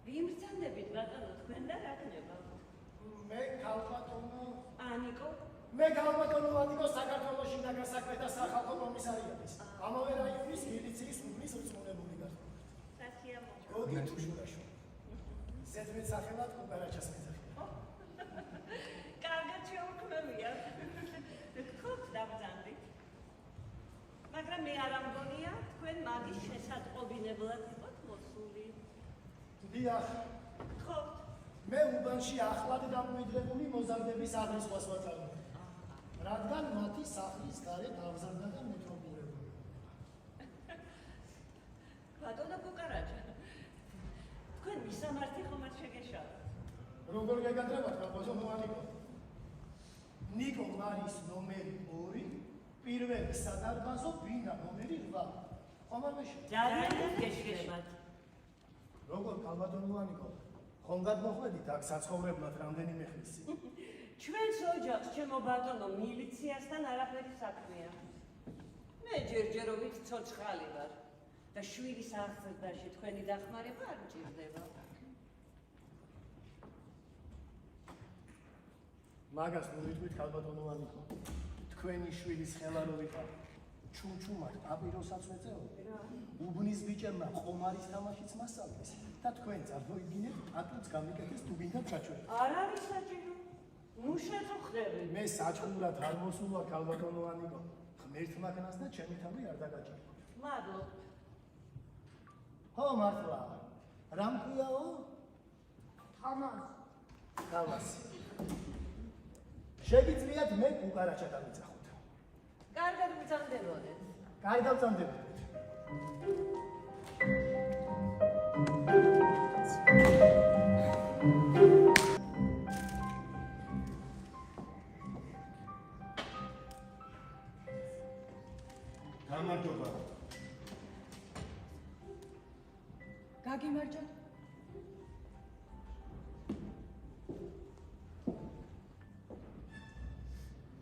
ვიმბრძანდებით ბატონო თქვენ და რა ხდება? მე ქალბატონო ანიკო ანიკო საქართველოში დაგასაქმეთა სახალხო კომისარიატის ამავე რაიონის მილიციის უბნის რწმუნებული გახდა. სასიამოვნო. გოგი თუშურაშო. ზედმეტ სახელად კუპარაჩას მეძახია. კარგად შეუქმნებია. გქოთ დაბრძანდით. მაგრამ მე არ ამგონია თქვენ მაგის შესატყობინებლად იყოთ მოსული. დიახ. ხო. მე უბანში ახლად დამკვიდრებული მოზარდების აღრიცხვას ვაწარმოებ. რადგან მათი სახლის გარეთ აღზარდა და მეთრობურებული. ბატონო კუკარაჯა. თქვენ მისამართი ხომ არ შეგეშალათ? როგორ გეგადრებათ ბატონო ანიკო? ნიკო მარის ნომერი 2, პირველი სადარბაზო ბინა ნომერი 8. ხომ არ მეშ? ძალიან გეშლებათ. როგორ ქალბატონო ანიკო? ხომ გადმოხვედით აქ საცხოვრებლად რამდენიმე ხნისი? ჩვენს ოჯახს ჩემო ბატონო მილიციასთან არაფერი საქმეა. მე ჯერჯერობით ცოცხალი ვარ და შვილის აღზრდაში თქვენი დახმარება არ მჭირდება. მაგას მოვიტყვით ქალბატონო ანიკო. თქვენი შვილის ხელა რო ვიყავ, ჩუმჩუმად აპიროსაც ვეწეოდი. უბნის ბიჭებმა ყომარის თამაშიც მასწავლეს და თქვენ წარმოიდგინეთ, ატლებს გამიკეთეს თუ გინდათ საჭირო. არ არის საჭირო. ნუ შეწუხდები. მე საჭმურად არ მოსულა ქალბატონო ანიკო. ღმერთმა ქნას და ჩემი თავი არ დაგაჭირა. მადლობ. ხო მართლა. რა მქვიაო? თამას. შეგიძლიათ მე კუკარაჩა დავიძახოთ. კარგად ვბრძანდებოდეთ. კარგად ვბრძანდებოდეთ. გამარჯობა. გაგიმარჯოთ.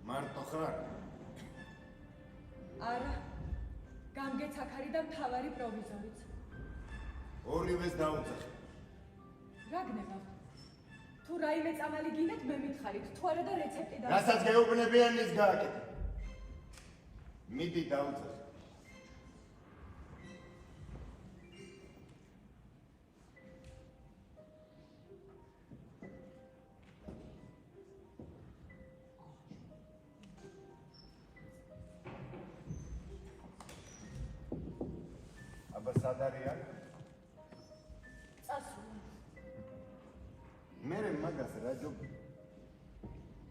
მარტო ხარ? არა. გამგეცაქარი და მთავარი პროვიზორიც. ორივეს დაუძახე. რა გნებავ? თუ რაიმე წამალი გინდათ მე მითხარით, თუ არა და რეცეპტი და რასაც გეუბნებიან ის გააკეთე. მიდი დაუძახე. სად არიან? წასული. მერე მაგას რა ჯობი?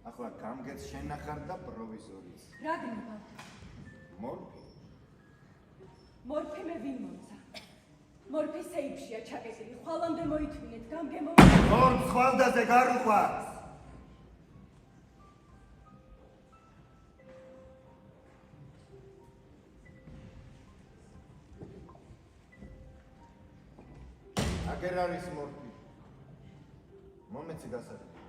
ახლა გამგეც შენახარ და პროვიზორიც. რა გნებავ? მორფი? მორფი მე ვინ მომცა? მორფი სეიფშია ჩაკეტილი. ხვალამდე მოითმინეთ, გამგემო. ორ ხვალდაზე გარუყვა. აგერ არის მორფი. მომეცი გასაგები.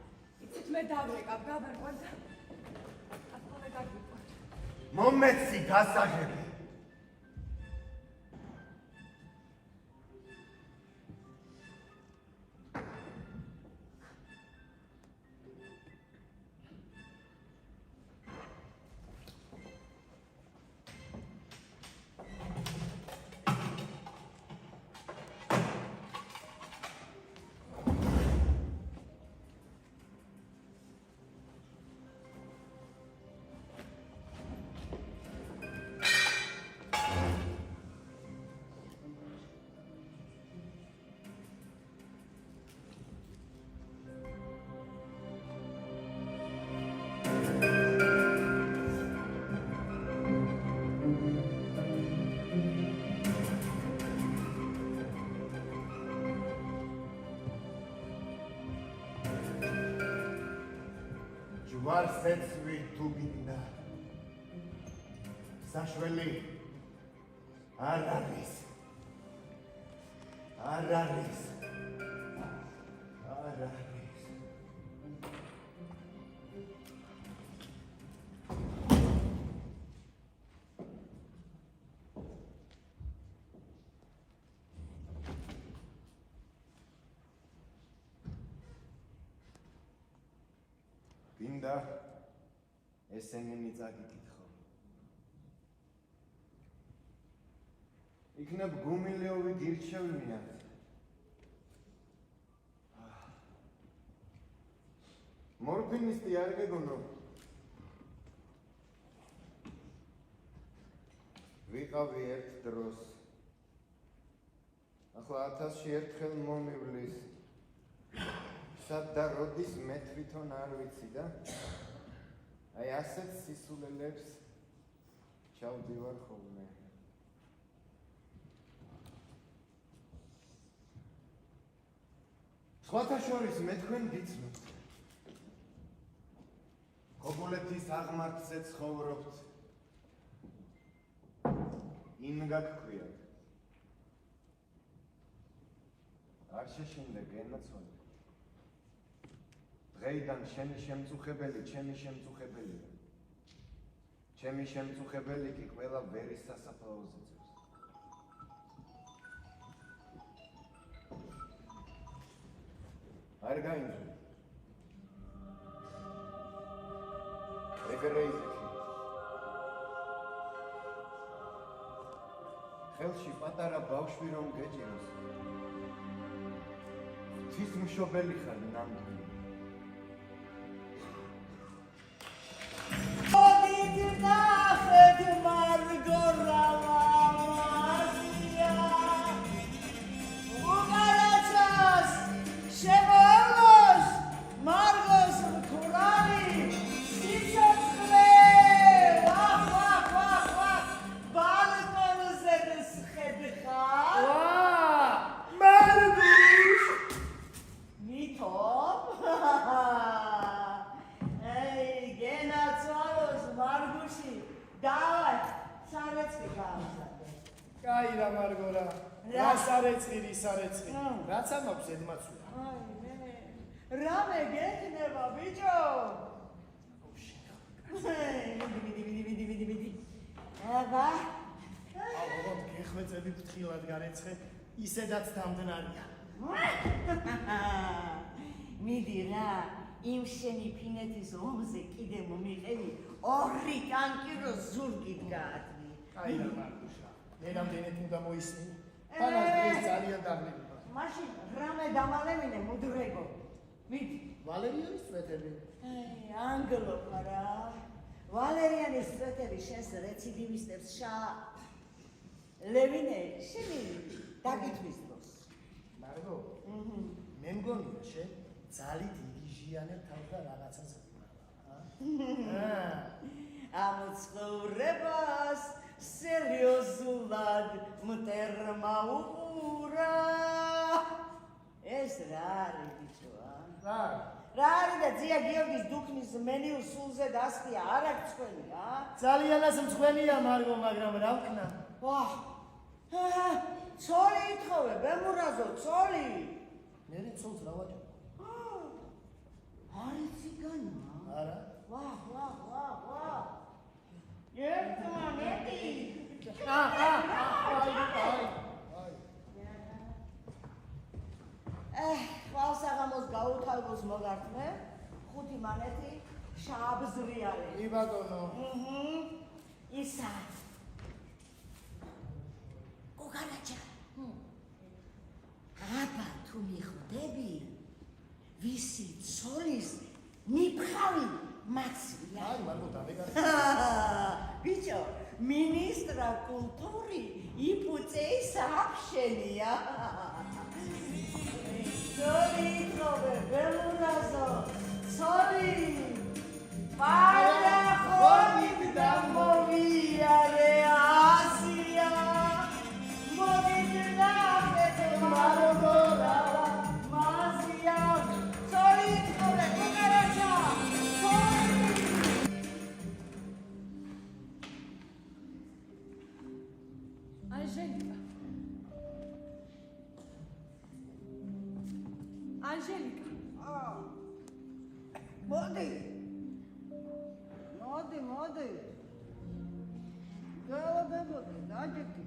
იცით მე დავრეკავ, გავარკვარ და ახლა გაგვიყვარ. მომეცი გასაგები. ვარსეცვი თუ გინდა. საშველი არ არის. არ არის. არ არის. გინდა ესენინი წაგიკითხო. იქნებ გუმილეოვი გირჩევნიათ. მორფინისტი არ გეგონო. ვიყავი ერთ დროს. ახლა 1000-ში ერთხელ მომივლის. სად და როდის მე თვითონ არ ვიცი და აი ასეთ სისულელებს ჩავდივარ ხოლმე. სხვათა შორის მე თქვენ გიცნობთ. ქობულეთის აღმართზე ცხოვრობთ. ინგა გქვიათ. არ შეშინდე გენაცვალე. დღეიდან შენი შემწუხებელი ჩემი შემწუხებელია. ჩემი შემწუხებელი კი ყველა ვერის სასაფლაოზე ძევს. არ გაინძვრე. ეგრე იზექი. ხელში პატარა ბავშვი რომ გეჭიროს. ღვთისმშობელი ხარ ნამდვილი. რაც ამაქვს ზედმაცვია. რამე გექნება ბიჭო? მიდი. აბა. ალბათ გეხვეწები ფრთხილად გარეცხე, ისედაც დამდნარია. მიდი რა, იმ შენი ფინეთის ომზე კიდე მომიყევი, 2 ტანკი რო ზურგით გაათმი. აი რა მარგუშა, მე რამდენად უნდა მოისმინე? თანაც დღეს ძალიან დაღლილი. მაშინ რამე დამალევინე მუდრეგო. მიდი. ვალერიანის წვეთები. ანგლოყა რა. ვალერიანის წვეთები შენს რეციდივისტებს ლევინე, შენი დაკითხვის დროს. მარგო. მე მგონია შენ ძალით იგიჟიანებ თავს და რაღაცას ვიმალა. ამ ცხოვრებას სერიოზულად მტერმა უყურა. ეს რა არის ბიჭო? რა არის და ძია გიორგის დუქნის მენიუ სულზე დასწია, არ აქვს თქვენი, ძალიანაც მწვენია მარგო, მაგრამ რა ვქნა? ცოლი ითხოვე, ბემურაზო, ცოლი. მე ცოლს რა ვაჭარ? არის ციგანა? არა. ვაჰ. ერთმანეთი. ხვალსაღამოს გაუთავოს მოგართმე, 5 მანეთი შაბზრიალე. კი ბატონო. ისა. გოგარაჯა. აბა თუ მიხვდები, ვისი ცოლის ნიფხავი მაცვია. აი მარგო დავეგარ. ბიჭო, მინისტრა კულტური იპუწეი საფშენია. ცოლი ითხოვე, ბემურაზო, ცოლი. პარა ხონით და მოვიარე ასია. მოგიდნახეთ მარგო რა მაზია. ცოლი ითხოვე, გოგარაჯა, ცოლი. ანჟელიკა. მოდი. გავაბებოდი, დაჯექი.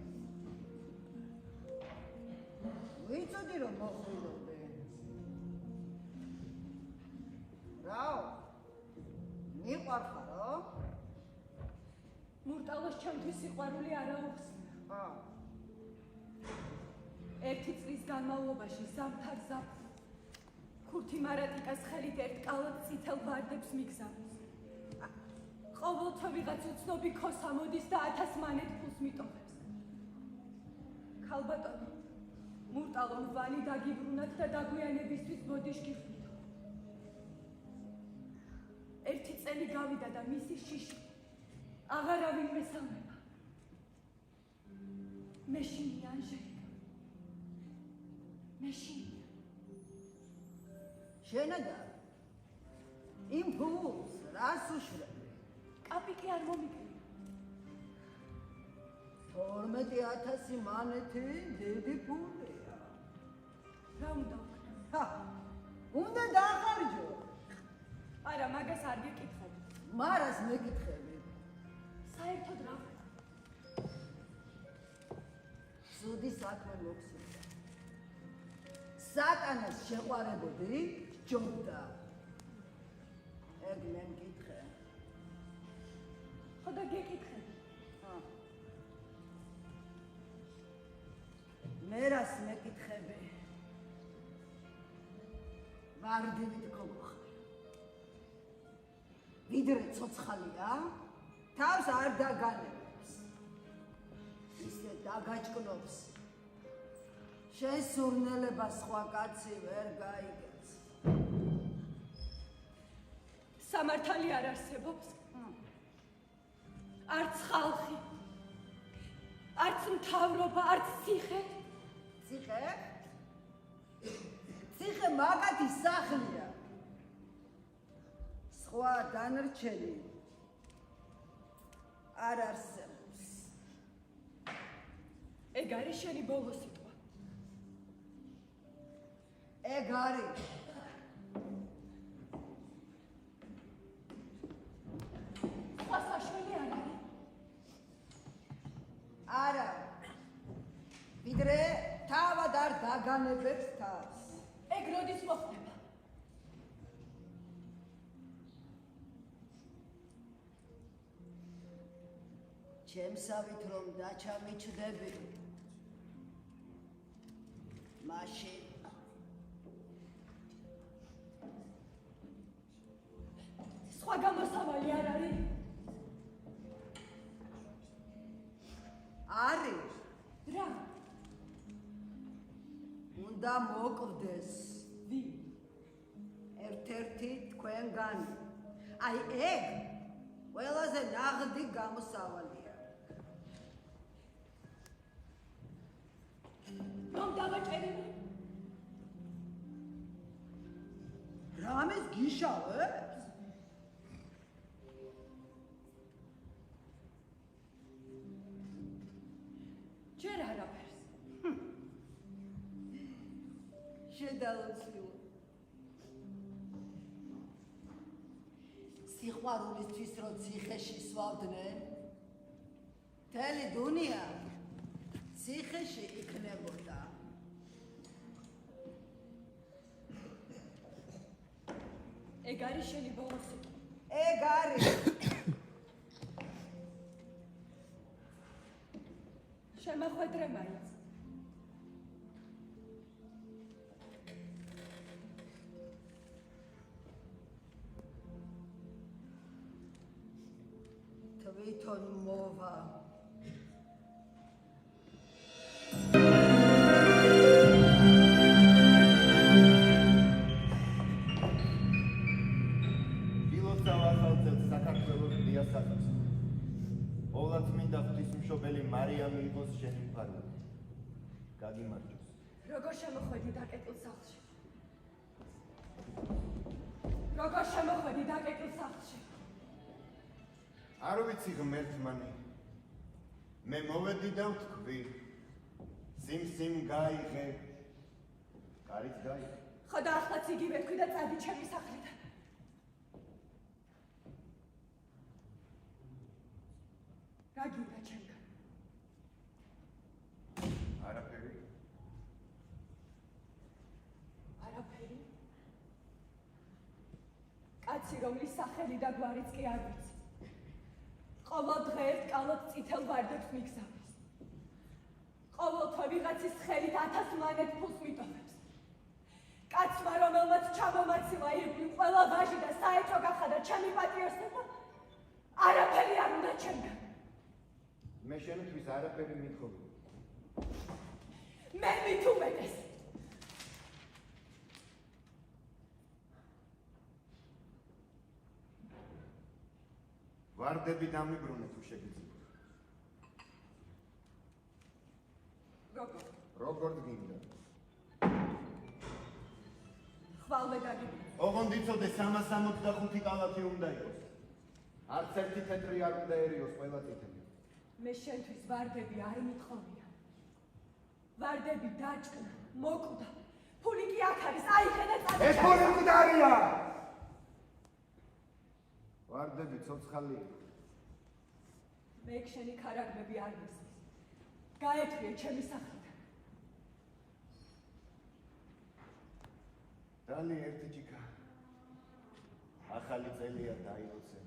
ვიცოდი რომ მოხვილობდე. რაო? ჩემთვის სიყვარული არა უხსნა. ერთი წლის განმავლობაში ზამთარ-ზაფხულ ქურთი მარატიკას ხელით ერთკალად წითელ ვარდებს მიგზავნის. ყოველთვე ვიღაც უცნობი ქოს ამოდის და 1000 მანეთ ფულს მიტოვებს. ქალბატონო, მურტალო მრვალი დაგიბრუნათ და დაგვიანებისთვის ბოდიშკი ხვიდო. ერთი წელი გავიდა და მისი შიში აღარავინ მესამება. მეშინია ანჟელიკა. მეშინია. შენადა იმ ფულს რას უშვები? კაპიკი არ მომიგია. 12000 მანეთი დიდი ფულია. რა უნდა ვქნა? ჰა, უნდა დაახარჯო. არა, მაგას არ გეკითხები. მარას მეკითხები. საერთოდ რა ვქნა? სუდი საქმე მოგსურდა. სატანას შეყვარებოდი, ჯობდა. ეგ მე მკითხე. ხო და გეკითხები. მე რას მეკითხები? ვარდივით გოგოხარ. ვიდრე ცოცხალია, თავს არ დაგანებს. ისე დაგაჭკნობს. შენ სურნელება სხვა კაცი ვერ გაიგებს. სამართალი არ არსებობს. არც ხალხი, არც მთავრობა, არც ციხე. ციხე? ციხე მაგათი სახლია. სხვა დანარჩენი არ არსებობს. ეგ არის შენი ბოლო სიტყვა. ეგ არის. სხვა საშველი არ არის. არა. ვიდრე თავად არ დაგანებებს თავს. ეგ როდის მოხდება? ჩემსავით რომ დაჩამიჩდები. მაშინ სხვა გამოსავალი არ არის. არის. რა? უნდა მოკვდეს. ვინ? ერთ-ერთი თქვენგანი. აი ეგ ყველაზე ნაღდი გამოსავალია. რომ დავაჭერები? რამეს გიშავებს? ჯერ არაფერს. შედაუცილო. სიყვარულისთვის რო ციხეში სვავდნენ, მთელი დუნია ციხეში იქნებოდა. ეგ არის შენი ბოლო სიტყვა. ეგ არის. შემახვედრე მაინც. თვითონ მოვა. მშობელი მარიამი იყოს შენი მფარველი. გაგიმარჯოს. როგორ შემოხვედი დაკეტილ სახლში? როგორ შემოხვედი დაკეტილ სახლში? არ ვიცი ღმერთმანი. მე მოვედი და ვთქვი. სიმსიმ გაიღე. კარიც გაიღე. ხო და ახლაც იგივე თქვი და წადი ჩემი სახლიდან. რა გინდა ჩემგან? არაფერი. არაფერი? კაცი, რომლის სახელი და გვარიც კი არ ვიცი. ყოველ დღე ერთ კალოთ წითელ ვარდებს მიგზავნის. ყოველთვე ვიღაცის ხელით 1000 მანეთ ფულს მიტოვებს. კაცმა, რომელმაც ჩამომაცილა ირგვლივ ყველა ვაჟი და საეჭვო გახადა ჩემი პატიოსნება, არაფერი არ უნდა ჩემგან. მე შენთვის არაფერი მითხოვი. მე მით უმეტეს. ვარდები დამიბრუნე თუ შეგიძლია. როგორ გინდა? ხვალმე დაგიბრუნე. ოღონდ იცოდე 365 კალათი უნდა იყოს. არც ერთი თეთრი არ უნდა ერიოს, ყველა წითელი. მე შენთვის ვარდები არ მithოვია. ვარდები დაჭკნა, მოკვდა. ფული კი აქ არის, აიღე და წადი. ეს ფული მკვდარია! ვარდები ცოცხალია. მე შენი ქარაგბები არ მისმის. გაეთქვია ჩემი სახლიდან. დალი ერთი ჭიქა. ახალი წელია დაიოცე.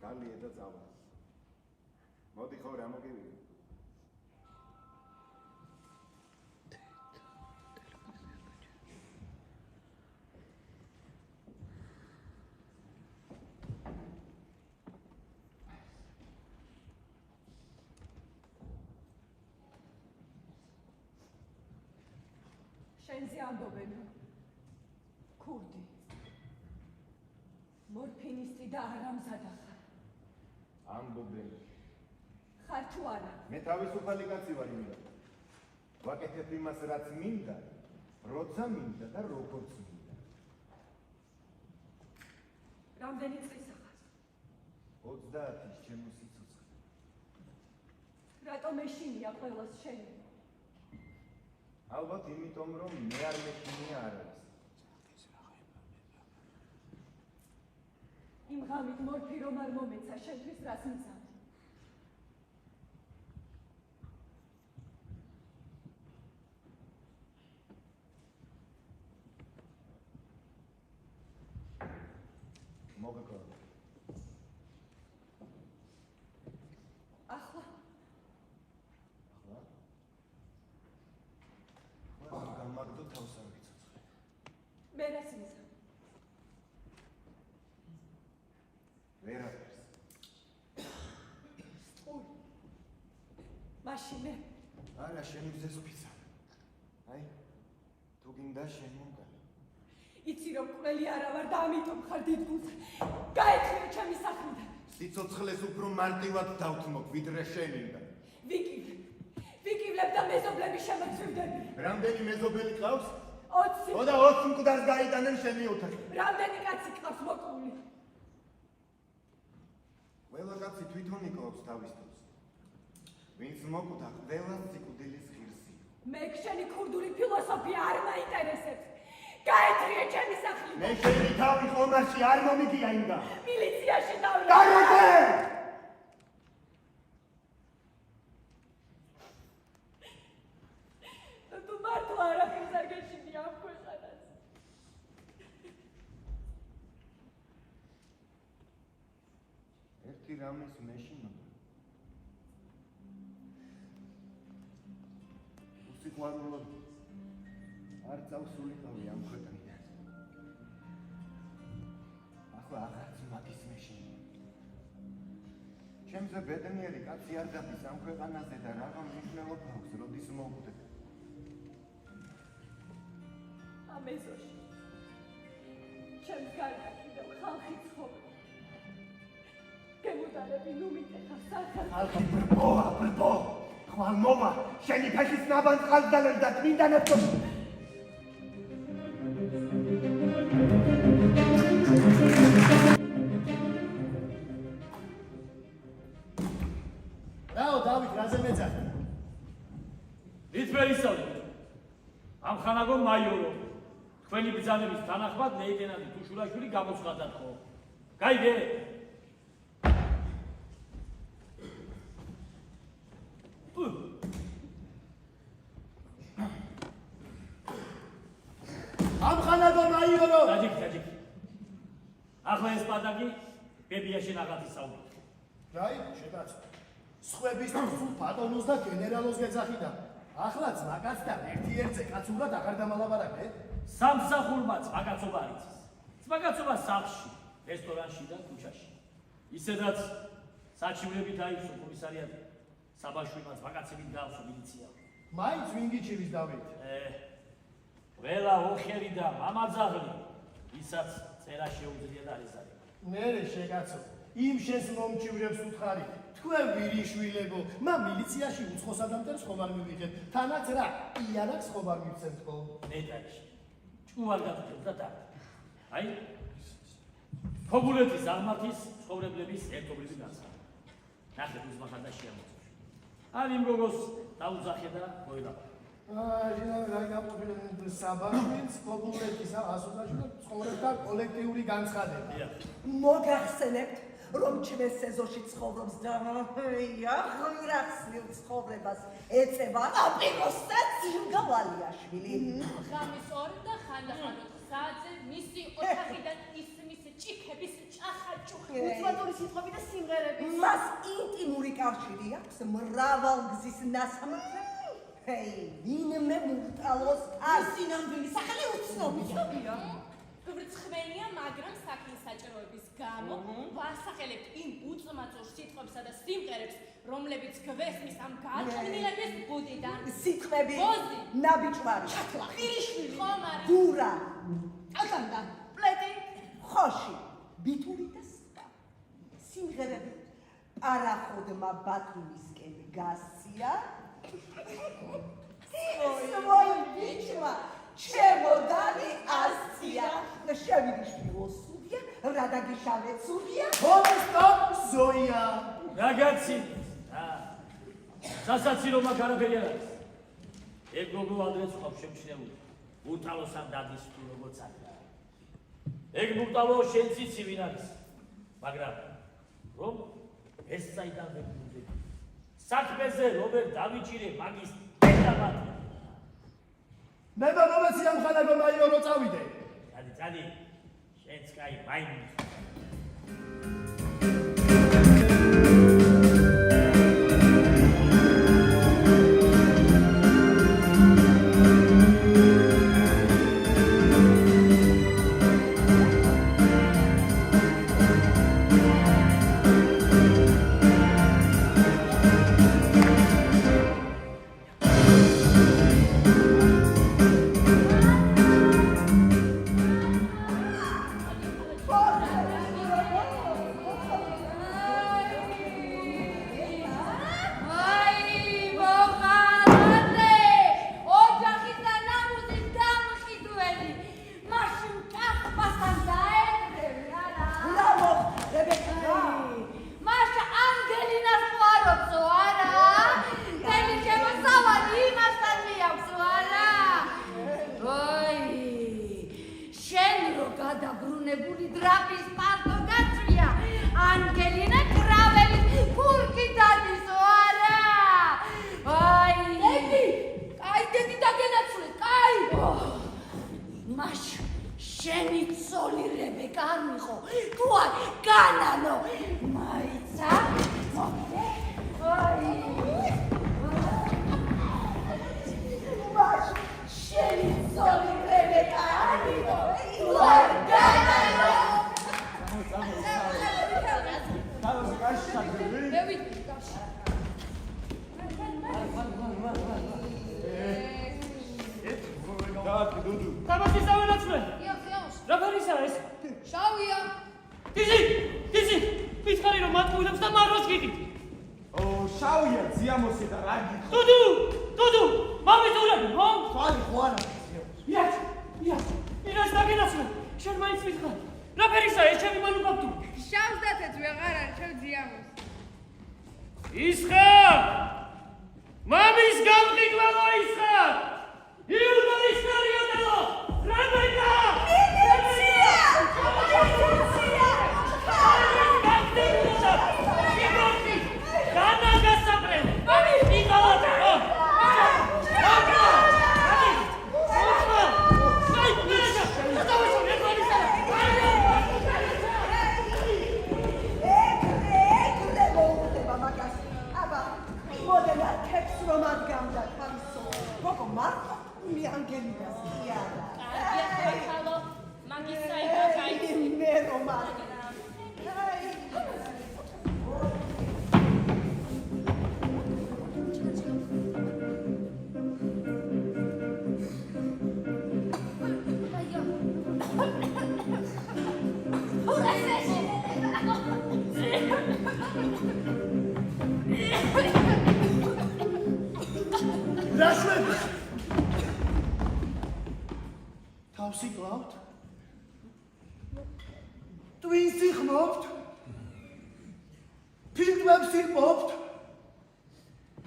დალია და წავა. მოდი ხო რა მოგივიდე. შენზე ამბობენ, ქურდი. მორფინისტი და არამზადა ხარ. ამბობენ. ხარ თუ არა? მე თავისუფალი კაცი ვარ იმიდან. ვაკეთებ იმას, რაც მინდა, როცა მინდა და როგორც მინდა. რამდენი წლისა ხარ? 30-ის ჩემო სიცოცხლე. რატომ ეშინია ყველას შენი? ალბათ იმიტომ, რომ მე არ მეშინია არ არის. იმ ღამით მორფი რომ არ მომეცა, შენთვის რას მიცავ? მოგეკლა. ახლა? გამაგდო თავს არ ვიცოცხლე. მე რას მიცავ? ვერაფერს. სტული. მაშინ მე არა, შენი გზეს ვფიცარ. აი, თუ გინდა შენ მომგან. იცი რომ ყველი არა ვარ და ამიტომ ხარ დიდგულზე. გაეთქვია ჩემი სახლიდან. სიცოცხლეს უფრო მარტივად დავთმობ, ვიდრე შენიდან. ვიკივლებ და მეზობლები შემოწვივდები. რამდენი მეზობელი ყავს? 20. ო და 20 მკვდარს გაიტანენ შენი ოთახი. რამდენი კაცი ყავს მოკლული? ყველა კაცი თვითონ იკლავს თავის თავს. ვინც მოკვდა, ყველა სიკვდილის ღირსი. მე შენი ქურდული ფილოსოფია არ მაინტერესებს. გაეთრია ჩემი სახლიდან. მე შენი თავი ხომარში არ მომიგია იმდა. მილიციაში დავლა. გარეთე! თუ მართლა არაფერს არ გეშინია ამ ქვეყანას. ერთი რამის მეშინობა. უსიყვარულოდ არ წავსულიყავი ამ ქვეყნიდან. ახლა აღარც მაგის მეშინია. ჩემზე ბედნიერი კაცი არ გადის ამ ქვეყანაზე და რაღა მნიშვნელობა აქვს, როდის მოვკვდები. ამ ეზოში ჩემს გარდა კიდევ ხალხი ცხოვრობს. გემოდარები ნუ მიტეხა სახალხო. ხალხი ბრბო! ხვალ მოვა! შენი ფაშის ნაბანს ყალდალებს და წმინდანებს რაო დავით, რაზე მეძახი? რითმერისავდით? ამ ხანაგო მაიორო. თქვენი ბრძანების თანახმად ლეიტენანტი თუშურაშვილი გამოცხადდა ხო? გაიგე? ამ ხანაგო მაიორო! დაჯიქი. ახლა ეს პატაკი ბებიაში რაღაცის საუბარი. რაი, შეგაცო. სხვებისთვის სულ ბატონოს და გენერალოს გეძახიდა. ახლაც მაგაცთან ერთ-ერთზე კაცურად აღარ დამალაპარაკე. სამსახურმაც მაგაცობა არ იცის. მაგაცობა სახლში, რესტორანში და ქუჩაში. ისედაც საჩივრები დაიხსო კომისარიატი. საბაშვილმაც მაგაცებით გაავსო მილიცია. მაინც ვინ გიჩირის დავით? ყველა ოხერი და მამაძაღლი, ვისაც წერა შეუძლია და ეზარება. მერე შეგაცო. იმ შენს მომჩივრებს უთხარი. თქვენ ვირიშვილებო, მა მილიციაში უცხოს ადამიანს ხომ არ მივიღებ. თანაც რა, იანაკს ხომ არ მივცემთ ხო? ნეტაში. ჭუარ გაგწევს და და. აი ქობულეთის აღმართის ცხოვრებლების ერთობლივი განსხვავება. ნახე უზმახანდა შეამოწევს. არ იმ გოგოს დაუძახე და მოილაპარაკე. რა გამოგვიყვება საბაშვილს ქობულეთის ასოციაცია ცხოვრებთან კოლექტიური განცხადება. მოგახსენებთ, რომ ჩვენ სეზონში ცხოვრობს და ახლირახსნილ ცხოვრებას ეწევა აპიკოსტაც გავალიაშვილი. ღამის 2 და ხანდახან 4 საათზე მისი ოთახიდან ისმის ჭიქების ჭახაჭუხი. უცბადური სიტყვები და სიმღერები. მას ინტიმური კავშირი აქვს მრავალგზის ნასამართლე. ვინმე მურტალოს მისი ნამდვილი სახელი უცნობია. ვრცხვენია, მაგრამ საქმის საჭიროების გამო ვასახელებთ იმ უწმაწურ სიტყვებსა და სიმღერებს, რომლებიც გვესმის ამ გაჭრილების ბუდიდან. სიტყვები ბოზი, ნაბიჯვარი, ჩათლა, ხირიშვილი, ხომარი, დურა, აკანდა, პლეტი, ხოში, ბიტური და სხვა. სიმღერები პარახოდმა ბათუმისკენ გასცია. სვოი ბიჭმა ჩემოდანი ასცია. შევიდიშვილო სუდია, რა დაგიშალეცურია. სტოპ ზოია. რაგაცი სასაცილო მაგ არაფერი არ არის. ეგ გოგო ადრეც ყავს შემჩნეული. ურტალოსან დადის თუ როგორც არის. ეგ ურტალო შენ ციცი ვინ არის? მაგრამ რომ ეს საიდან ვეგმუნდები. საქმეზე რობერტ დავიჭირე მაგის დედამატი. მე მომეცი ამ ხანაგო მაიორო წავიდე. წადი, შენც კაი მაინი. გადაბრუნებული დრაპის პარტო გაწვია. ანგელინა კრაველის ქურკი დადისო არა. აი, დედი, კაი დედი დაგენაცვლე, კაი. მაშ შენი ცოლი რებეკა არ მიყო. თუ არ განანო. მაიცა, მოგდე. აი. მაშ შენი ცოლი რებეკა არ მიყო. შავია. დიზი, მითხარი რომ მატყუილებს და მაროს გიგით. შავია, ძიამოსი და რა გიქ. დუდუ, მამიტურები, რომ? ხალი ხო არა. ირას დაგენაცვლე, შენ მაინც მითხარ. რა ფერისაა ეს ჩემი მანუფაქტური? შავს და თეთრი აღარ არის, შევ ძიამოს. ისხარ! მამის გამყიდველო ისხარ! იუდა ისკარიოტელო! რებეკა! მე ანგელინას კი არა. კარგია ხალხო, მაგის საიდან გაიცი. მე რომ არ რაშვები თავსი კლავთ ტვინს იხმობთ ფილტვებს იღმობთ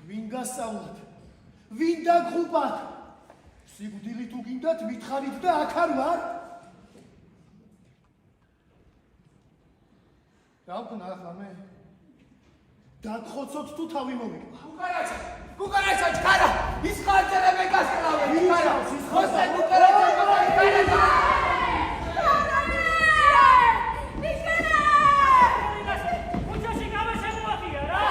ვინ გასწავლათ ვინ დაგხუპათ სიკვდილი თუ გინდათ მითხარით და აქ არ ვარ გავქნა ახლა მე დაგხოცოთ თუ თავი მოვიკლა Cucaracha, cara! Ის ხარჯერე მე გასწავლე, cara! ის ხოსე cucaracha, უჩაში გამაშემოახია რა?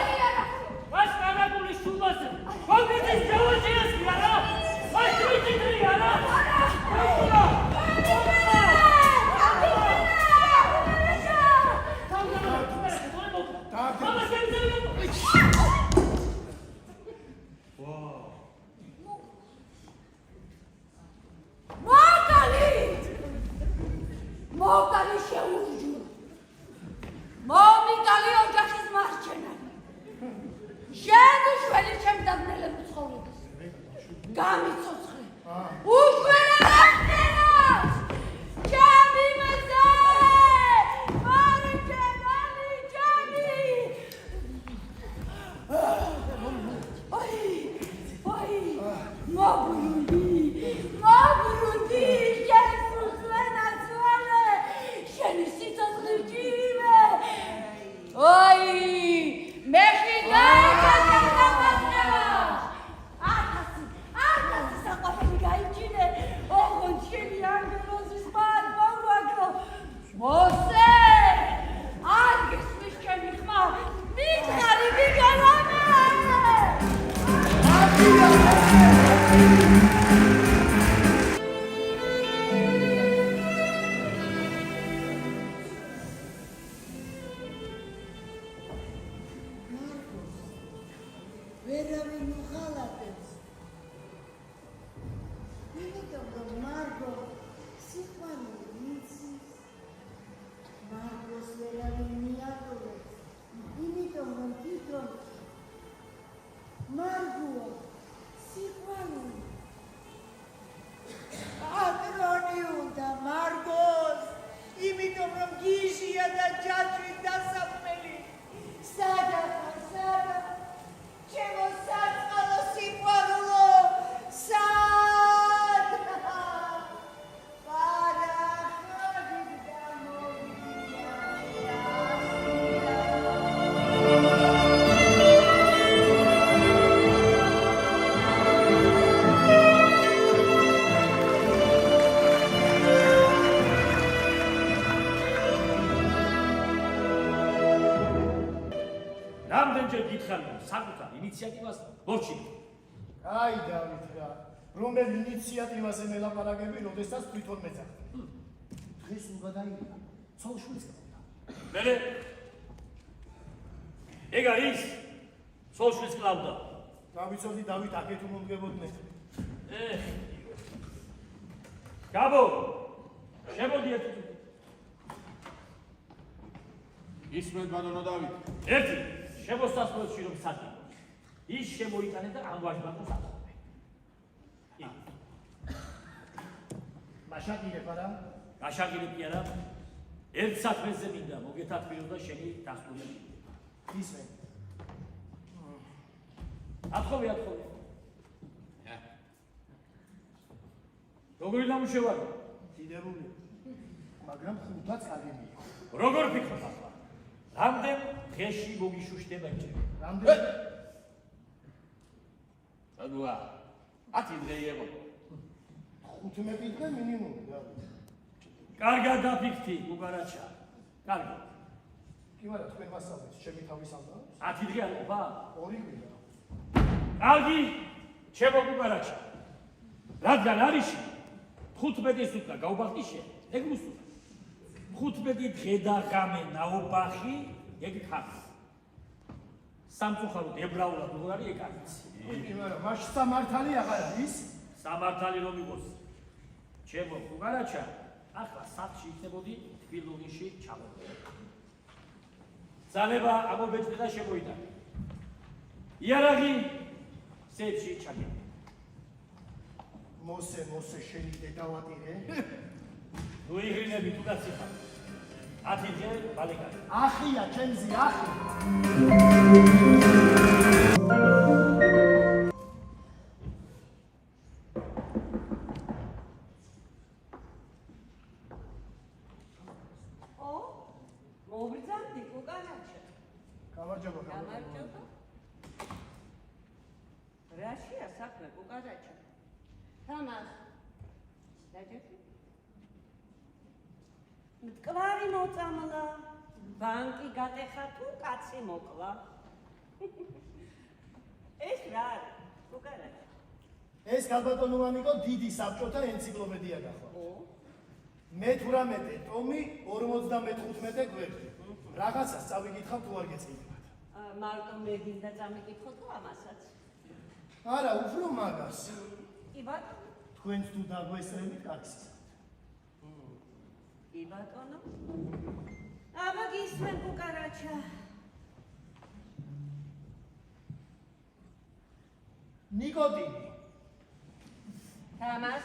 მას კარაგულის შუბას კონკრეტის ჯავაჟიას კი არა? მას თვითიტრია რა? მოკალი შეურჯო. მომიკალი ოჯახის მარჩენანი. შეგვიშველი ჩემ დაბნელებს ცხოვრებას. გამიცოცხლე. უშვერებად ჩემი მეზე! მარჩენანი ჩემი! აი, მოგრუნდი, შენი სიცოცხლე ჭირიმე. აი, მე შეგაიგე ათასი საყვარელი გაიჭირე. ოღონდ შენი ანგელოზის მან მოვაკრო. მოსე, არ გისმის ჩემი ხმა, მითხარი ვიგალამე. ვერავინ უხალატებს. იმიტომ რომ მარგო სიყვარული იცის. მარგოს ვერავინ მიაკვლევს. იმიტომ რომ თვითონ მარგოა სიყვარული. აკრონი უნდა მარგოს. იმიტომ რომ გიჟია და ჯაჭვით დასაქმელი. სადა ჩემო საწყალო სიყვარულო სადა პარახვით გამოვიდა რამდენჯერ გითხარი საკუთარ ინიციატივას გორჩი. აი დავით რა რომელ ინიციატივაზე მელაპარაკები როდესაც თვითონ მეძახდი დღეს უნდა დაიწყო ცოლშვილს ყავდა მერე ეგ არის ცოლშვილს ყავდა დავიცოდი დავით აქეთ უმომგებოდნენ გაბო შემოდი ერთი ისმეთ ბატონო დავით. ერთი შემოსასვლელში რომ საჭირო ის შემოიტანე და ამ ვაჟბატონს აწყვე. მაშაკილებ არა? გაშაგილი კი არა. ერთ საქმეზე მინდა მოგეთათბირო და შენი დასტურები. ისმე. ათხოვე. როგორი დამუშევარი? დიდებული. მაგრამ ხუთაც კადემია. როგორ ფიქრობ ახლა? რამდენ დღეში მოგიშუშტება ჯერ? რამდენ? სადუა. 10 დღე იყო. 15 დღე მინიმუმი და. კარგად დაფიქრდი, უგარაჩა. კარგად. კი მაგრამ თქვენ მასწავლეთ, ჩემი თავის ამბავს. 10 დღე არ ყოფა? 2 კვირა. კარგი, ჩემო უგარაჩა. რადგან არიში 15 სიტყვა გაუბახდი შენ, ეგ უსურვო. 15 დღე და ღამე ნაუბახი, ეგ ხარს. სამწუხაროდ ებრაულად როგორ არის ეგ არც. მაგრამ მაშინ სამართალი აღარ არის? სამართალი რომ იყოს. ჩემო კუგარაჩა, ახლა სახლში იქნებოდი თბილისში ჩამოვედი. ძალება ამობეჭდი და შემოიტანე. იარაღი სეფში ჩაგები. მოსე შენი დედავატირე. ნუ იღრინები თუ გაციხარ. 10 დღე ბალეკარი. ახია ჩემზე ახი. ო, მოვბრძანდი კუკარაჩა. გამარჯობა. გამარჯობა. რაშია საქმე კუკარაჩა? თამარ. დაჯერდი? მტკვარი მოწამლა, ბანკი გატეხა თუ კაცი მოკლა. ეს რა არის? კუკარაჩა. ეს ქალბატონოვანიკო დიდი საბჭოთა ენციკლოპედია გახვა. ო, მე-18 ტომი 55 გვერდი. რაღაცას წავიკითხავ თუ არ გეწინებათ. მარტო მე გინდა წამიკითხო თუ ამასაც? არა, უფრო მაგას. კი ბატონო. თქვენც თუ დაგვესწრებით კაცს. კი ბატონო. აბა გისმენ კუკარაჩა. ნიკოტინი. თამას.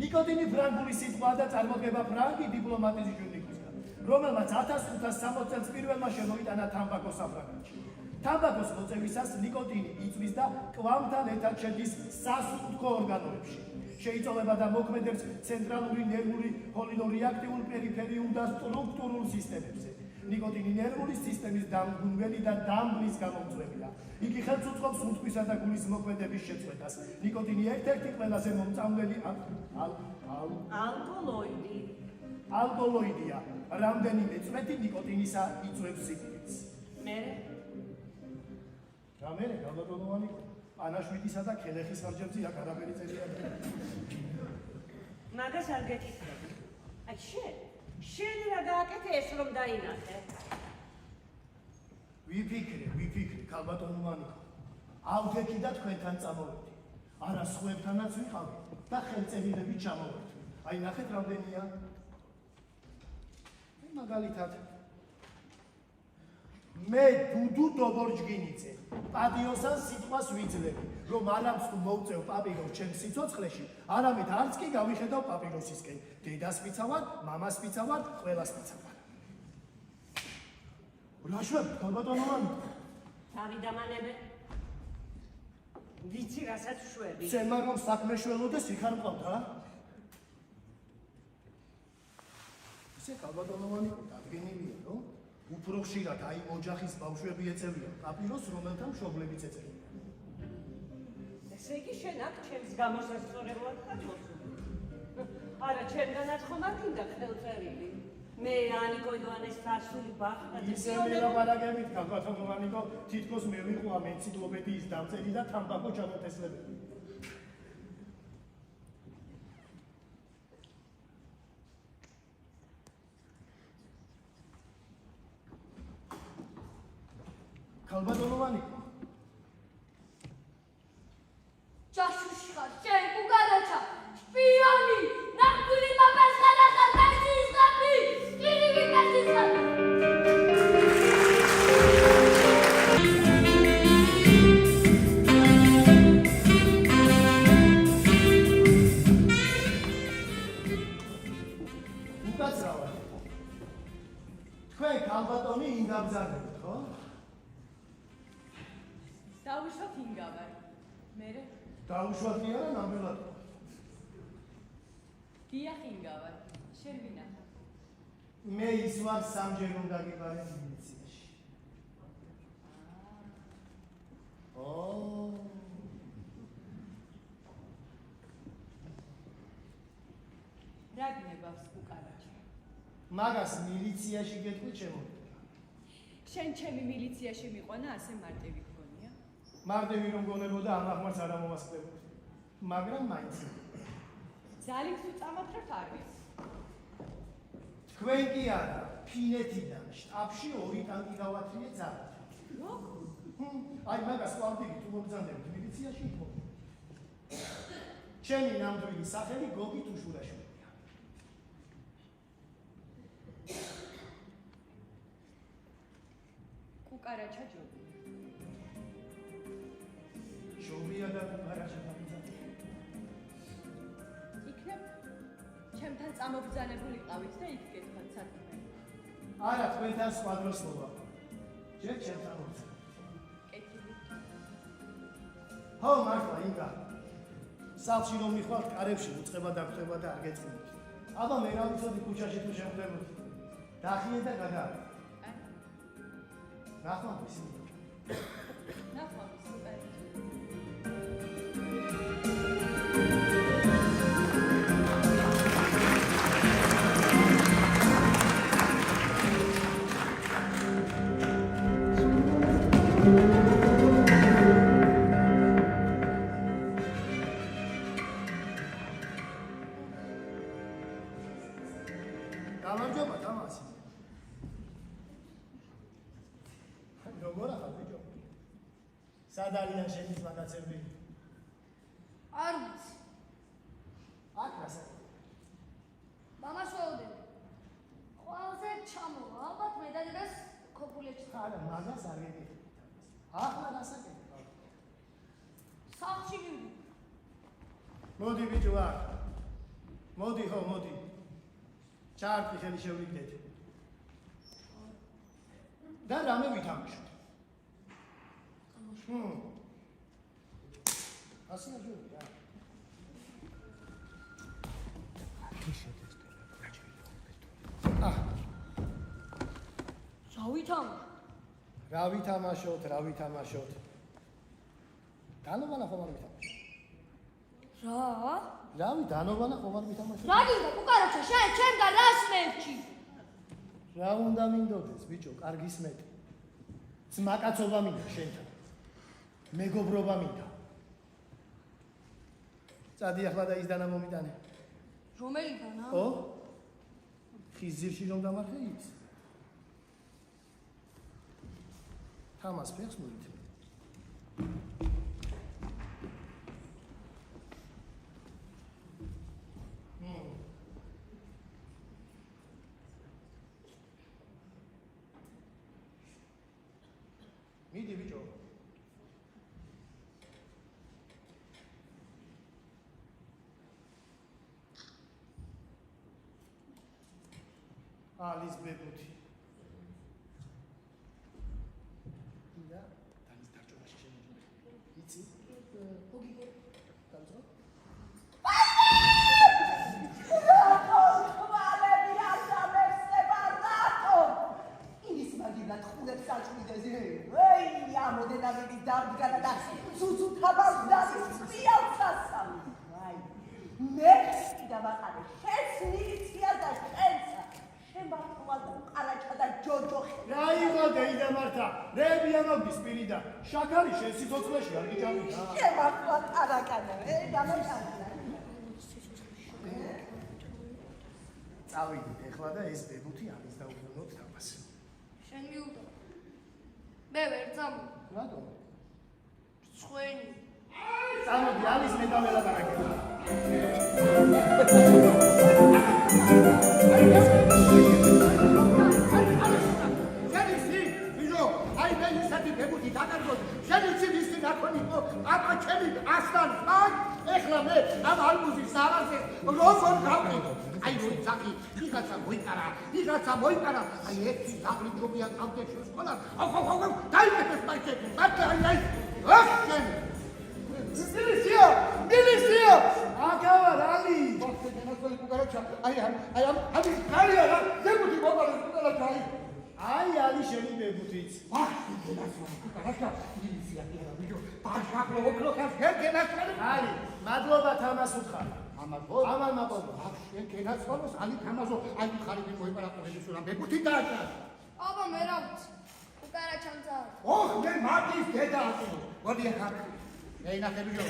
ნიკოტინი ფრანგული სიტყვაა და წარმოდგება ფრანგი დიპლომატის ჟურნალისტისგან, რომელმაც 1560 წელს პირველმა შემოიტანა თამბაქოს საფრანგეთში. თამბაქოს მოწევისას ნიკოტინი იწვის და კვამთან ერთად შედის სასუნთქო ორგანოებში. შეიცვალება და მოქმედებს ცენტრალური ნერვული ჰოლინორეაქტიულ პერიფერიულ და სტრუქტურულ სისტემებზე. ნიკოტინი ნერვული სისტემის დამგუნველი და დამბლის გამომწვევია. იგი ხელს უწყობს სუნთქვისა და გულის მოქმედების შეწყვეტას. ნიკოტინი ერთ-ერთი ყველაზე მომწამლელი ალკოლოიდია. რამდენიმე წვეთი ნიკოტინისა იწვევს სიკვდილს. მე გაბატონოვანი პანაშვიდისა და ქელეხის ხარჯებზე აქ არაფერი წერია. მაგას არ გეჭირდება. აი შენ რა გააკეთე ეს რომ დაინახე? ვიფიქრე, ქალბატონოვანი. ავდექი და თქვენთან წამოვედი. არა სხვებთანაც ვიყავი და ხელწერილებით ჩამოვედი. აი ნახეთ რამდენია. მაგალითად მე დუდუ დობორჯგინიძე პადიოსან სიტყვას ვიძლები, რომ არამც თუ მოვწევ პაპიროს ჩემს სიცოცხლეში, არამედ არც კი გავიხედავ პაპიროსისკენ. დედას ვიცავარ, მამას ვიცავარ, ყველას ვიცავარ. რა შვები, ქალბატონოვანი? თავი დამანებე. ვიცი რასაც შვები. ცემა რომ საქმე შველოდეს, იქ არ მყავდა? ისე ქალბატონოვანი დადგენილია, რომ უფრო ხშირად აი ოჯახის ბავშვები ეწევიან პაპიროს, რომელთა მშობლებიც ეწევიან. ესე იგი შენ აქ ჩემს გამოსასწორებლად ხარ მოსული. არა, ჩემგანაც ხომ არ გინდა ხელწერილი. მე ანიკო ივანეს სასული ბახტა ისე ლაპარაკებით, ქალბატონოვანიკო, თითქოს მე ვიყო ამ ენციკლოპედიის დამწერი და თამბაქო ჩამოთესლებელი. ქალბატონოვანიკო, ჯაშუში ხარ, შენ კუკარაჩა, შპიონი, ნამდვილი მაპასხადა ხარ, მესის ღამი, სპირივი მესის ღამი. უკაცრავად. თქვენ ქალბატონი ინგაბზარებით, ხო? დავუშვათ ინგავარ. მერე დაუშვათ არა ნამდვილად. დიახ ინგავარ. შენ ვინახარ? მე ის ვარ სამჯერ უნდა გიყარეთ მილიციაში. რა გნებავს კუკარაჩა? მაგას მილიციაში გეტყვი ჩემო. შენ ჩემი მილიციაში მიყვანა ასე მარტივი გქონია? მარტივი რომ გონებოდა ამ აღმარს არ ამოვასწრებოდ. მაგრამ მაინც ძალით უწამოთრებ არ ვიცი. თქვენ კი არა, ფინეთიდან შტაბში 2 ტანკი გავათრიე ძალით. აი მაგას ყვავდებით თუ მომბრძანდებთ მილიციაში იყო. ჩემი ნამდვილი სახელი გოგი თუშურაშვილია. კუკარაჩა ჯობი. ჯობია და კუკარაჩა გამიძახე. იქნებ ჩემთან წამობრძანებულიყავით და იქ გეთქვათ საქმე. არა, თქვენთან სხვა დროს მოვა. ჯერ ჩემთან მოვწე. კეთილი. ხო, მართლა, ინგა. სახლში რომ მიხვალთ, კარებში უწყება და გვხვდება და არ გეწყინოთ. აბა მე რა ვიცოდი ქუჩაში თუ შემხვდებოდი. დახიე და გადაარჩე. ნახვა ისინი. ნახვა სუპერ. გამარჯობა თამასი. როგორ ახალ ბიჭო? სად არიან შენი ზმანაცები? არ ვიცი. აქ რასაკეთებ? მამას ვეოდები. ყველაზე ჩამოვა, ალბათ მე და დედას ქოფულებში არა, მაგას არ გეკითხები. ახლა რასაკეთებ? სახლში მივიდი. მოდი ბიჭო აქ. მოდი ხო, მოდი. ჩარტი ხელი შევიგდეთ. და რამე ვითამაშოთ. ასეა ჯობია. რა ვითამაშოთ? დანოვანა ხომ არ ვითამაშოთ? რა? რავი, დანოვანა ხომ არ ვითამაშოთ? რა გინდა კუკარაჩა, შენ ჩემგან რას მერჩი? რა უნდა მინდოდეს, ბიჭო, კარგი სმეტი. ძმაკაცობა მინდა შენთან. მეგობრობა მინდა. წადი ახლა და ის დანა მომიტანე. რომელიგანა? ო? ხიზირში რომ დამარხე ის. თამას ფეხს მოიწე. მიდი ბიჭო. ალის ბებუთი. და დანის დარჩენაში შემიძლია. იცი? გოგი. დამძრო? მოდენავები დარდგანა და ცუცუთაბას დასწიალსასამი. აი, მე კიდე ვაყარე, შენს მილიცია და შენსა. შემართვა და ყარაჩა და ჯოჯოხი. რა იყო დეიდა მართა? რეები ამავდის პირიდან. შაქარი შენ სიცოცხლეში არ გიჭამდა. შემართვა ყარაკანა, გამოტანა. წავიდით ეხლა და ეს ბებუთი ამის დაუბრუნოთ თამას. შენ მიუდა. მე ვერ წამო. რატომ? ხვენი. წამოდი ალის მე დაველაპარაკებ. შენიცი, ბიჭო, აი მე ისეთი ბებუთი დაკარგოთ. შენიცი ვისი დაქონიყო? აკა ჩემი ასთან მაგ ეხლა მე ამ ალბუზის სავარზე როგორ გავყიდო? აი მოიცახი, ვიღაცა მოიკარა, აი ერთი დაღლიდრობია კავდეშოს სკოლა. ხო, დაიმეთეს მაიჩე. მართლა აი. ოხენ. მილიცია! აკავა რალი? მოხდენასველი კუკარაჩა. აი ამის გარია რა. ზებუთი მოგალეს კუკარაჩა. აი ალი შენი ბებუთიც. მოხდენასველი კუკარაჩა. მილიცია კიდე ბიჭო. ბაშაკრო ოქროქას გენასველი. ალი, მადლობა თამას უთხარ. ამან მაპოვო. შენ გენასვალოს ალი თამაზო. აი ხარიბი მოიპარა ყურების ურამ ბებუთი დააჭა. აბა მე რა ვიცი. არა ჩამწარ. ოხ, მე მარტის დედა აკეთო. მოდი ახლა. მე ინახები ჯო.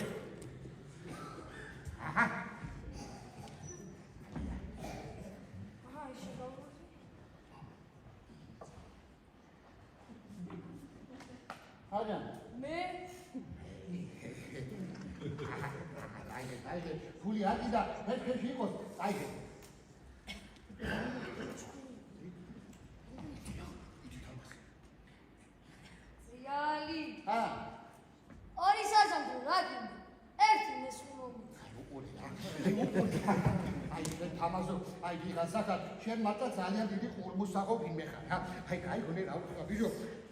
აჰა. აჰა, შეგავდი. აჯა. მე აიგე, ფული არ იდა, ფერხეში იყოს, აიგე. ზიალი. ა, ორი საზამთრო რა გინდა? ერთი მესვინო. აი, თამაზო, აი ვიღაცაკა, შენ მარტო ძალიან დიდი ყურმუსაღო ვინმე ხარ, რა? აი, გაიგონე რა ვთქვა, ბიჭო.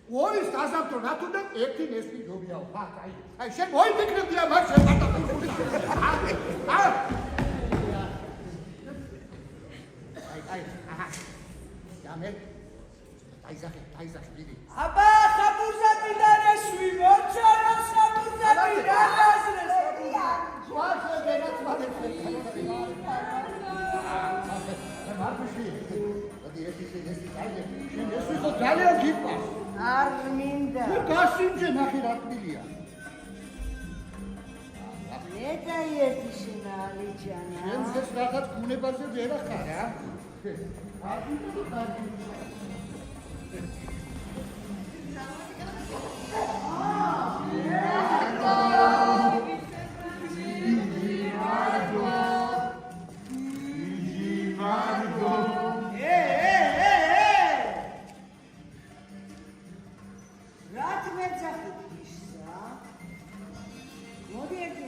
ორი საზამთრო რა თუნდა ერთი ნესვი ჯობიაო, ხა, აი. აი, შენ მოიფიქრებდი ამას, შენ მარტო ფიქრობდი. აი, აჰა. გამე. დაიზახე, დიდი. აბა საბურზები და ნესვი მოჩარო საბურზები რა გაზრეს ვარშე გენაც მალეთე. მარტოში. მოდი ეს აიგე, შენ ეს ვიყო ძალიან გიყვარს. არ მინდა თუ გასინჯე ნახე რა თბილია. მე და ერთი შენა ალიჯანა შენ ეს რაღაც გუნებაზე ვერ ახარ რა? რა თმეძახით ისა მოდი ერთი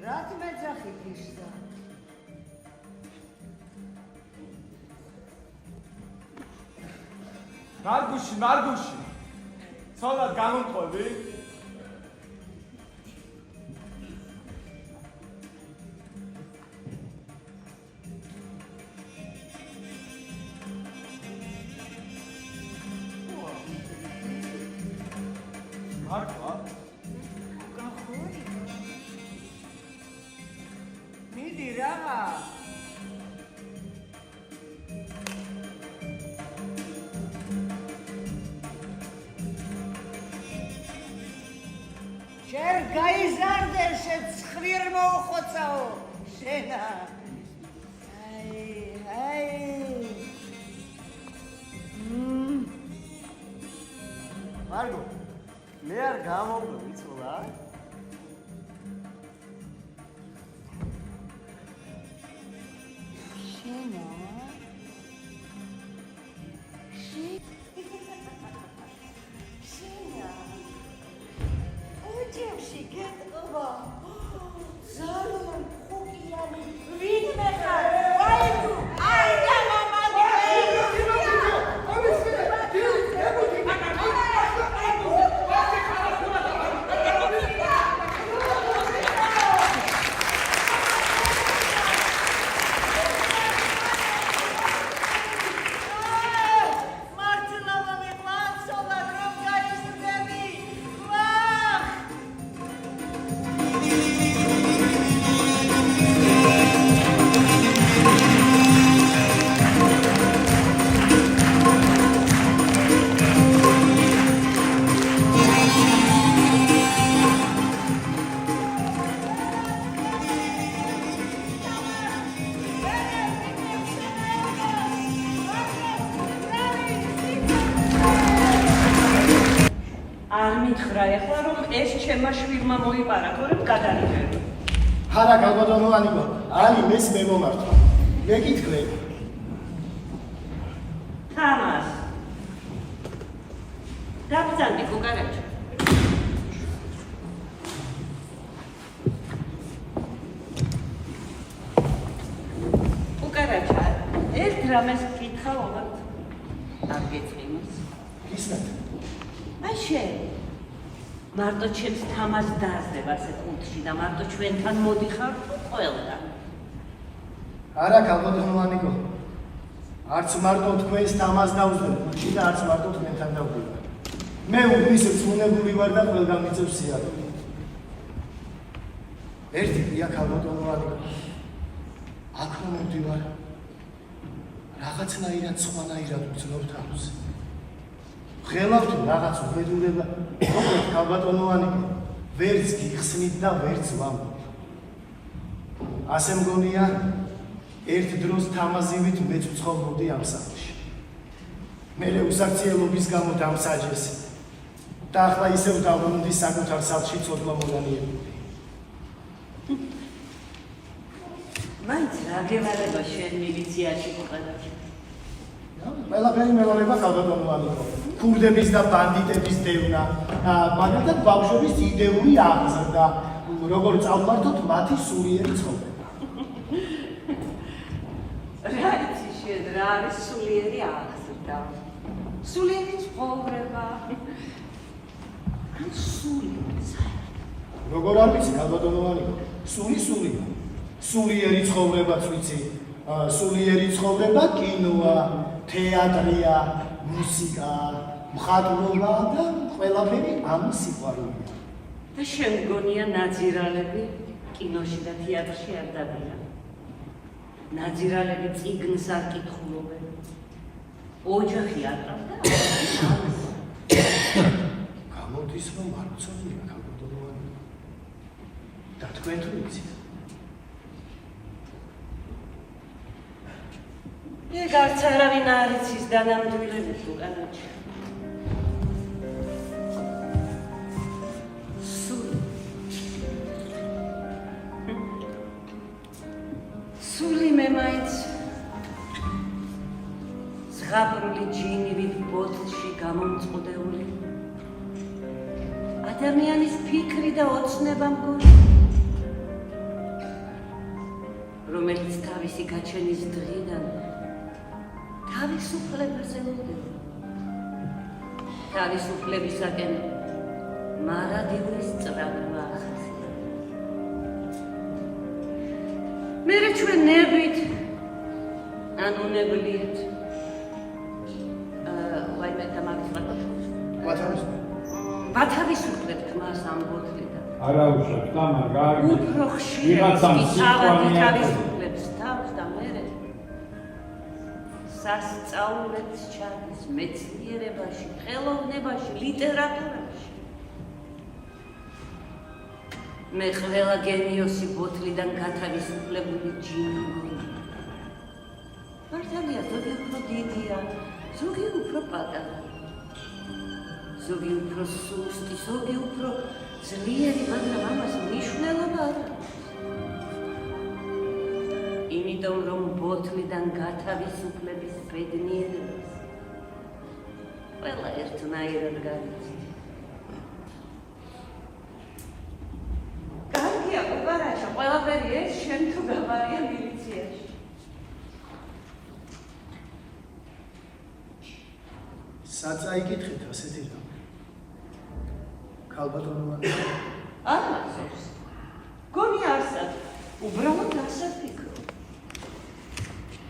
რა თმეძახით ისა მარგუში ცოლად გამომყვები მარკვა გახური მიდი რაღა შენ გაიზარდე შენ ცხრილ მოუხოცაო შენა აი მარგო მე არ გამომგვი ცოლა შენა შენა ოჯახში გეტყობა ძალიან ხუყიანი ვინმე ხარ აი თუ აი და მამადი არ მითხრა ეხლა რომ ეს ჩემმა შვილმა მოიპარა, თორემ გადაიღე. არა გალბატონო ანიკო, ალი მეს მე მომართვა. მეკითხე. თამას. გაბრძანდი გოგარაჩა. გოგარაჩა, ერთ რამეს გითხრა ოღონდ. არ გეცხიმოს. ისმეთ. აი შენ მარტო ჩემს თამას დაასდება ასეთ კუთხში და მარტო ჩვენთან მოდიხარ ყველგან. არა გალბატონო ანიკო. არც მარტო თქვენს თამას დავუძებ კუთხში და არც მარტო თქვენთან დავდივარ. მე უბნის რწმუნებული ვარ და ყველგან მიწევს სიარული. ერთი დია გალბატონო ანიკო. აქ მომდივარ. რაღაცნაირად სხვანაირად ვცნობ თავს. ღელავთ რაღაც უბედურება, მოკლედ ქალბატონოვანი, ვერც გიხსნით და ვერც ვამბობ. ასე მგონია, ერთ დროს თამაზივით მეც ვცხოვრობდი ამ სახლში. მერე უსაქციელობის გამო დამსაჯეს და ახლა ისევ დავბრუნდი საკუთარ სახლში ცოდვა მოგანიებოდი. მაინც რა გევალება შენ მილიციაში ყოყება? ყველაფერი მევალება ქალბატონოვანი. ქურდების და ბანდიტების დევნა, მაგალითად ბავშვების იდეური აღზრდა, როგორ წავმართოთ მათი სულიერი ცხოვრება. რა იცი შენ რა არის სულიერი აღზრდა? სულიერი ცხოვრება. სულიერი. როგორ არ ვიცი ქალბატონოვანი? სულია. სულიერი ცხოვრებაც ვიცი. სულიერი ცხოვრება კინოა, თეატრია, მუსიკა, მხატვრობა და ყველაფერი ამის სიყვარულია. და შენ მგონია ნაძირალები კინოში და თეატრში არ დადიან? ნაძირალები წიგნს არ კითხულობენ. ოჯახი არ ყავდა? გამოდის რომ არ ვცოდნია ქალბატონოვანი. და თქვენ თუ იცით? ეგ არც არავინ არ იცის დანამდვილებით უკანაჩი. სული მე მაინც ზღაპრული ჯინივით ბოთლში გამომწყდეული ადამიანის ფიქრი და ოცნება მგონი, რომელიც თავისი გაჩენის დღიდან თავისუფლებაზე მოდება. თავისუფლებისაკენ მარადიულის წრაგვა ახასია. მერე ჩვენ ნებით, ან უნებლიეთ, ვაიმე დამაგზავნოთ. ვათავისუფლებთ მას ამ ბოთლიდან. არა უშავ, თამარ, გარგი. უფრო ხშირად ავადი თავისუფლებს თავს და მერე სასწაულებს ჩადის მეცნიერებაში, ხელოვნებაში, ლიტერატურაში. მე ყველა გენიოსი ბოთლიდან გათავისუფლებული ჯინი მგონია. მართალია, ზოგი უფრო დიდია, ზოგი უფრო პატარა. ზოგი უფრო სუსტი, ზოგი უფრო ძლიერი, მაგრამ ამას მნიშვნელობა არ აქვს. იმიტომ რომ ბოთლიდან გათავისუფლების ბედნიერებას ყველა ერთნაირად გავიცით. კარგია, კუკარაჩა, ყველაფერი ეს შენ თუ გავარია მილიციაში. საწაიკითხეთ ასეთი რამ. ქალბატონოვანი. არ მახსოვს. გონი არსად, უბრალოდ ასად ფიქრობ.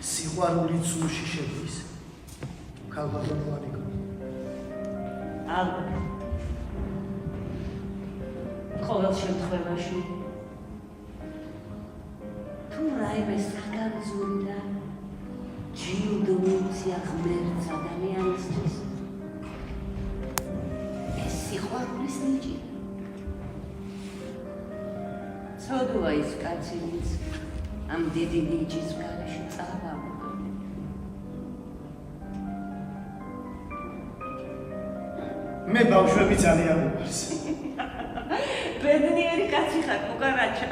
სიყვარული ცულში შედის. ქალბატონოვანი. ალბათ. ყოველ შემთხვევაში თუ რაიმე საგანძური და ჯილდო მიცია ღმერთს ადამიანისთვის, ეს სიყვარულის ნიჭი. ცოდვა ის კაცი, ვინც ამ დიდი ნიჭის გარეშე წავავდა. მე ბავშვები ძალიან მიყვარს. ბედნიერი კაცი ხარ, კუკარაჩა.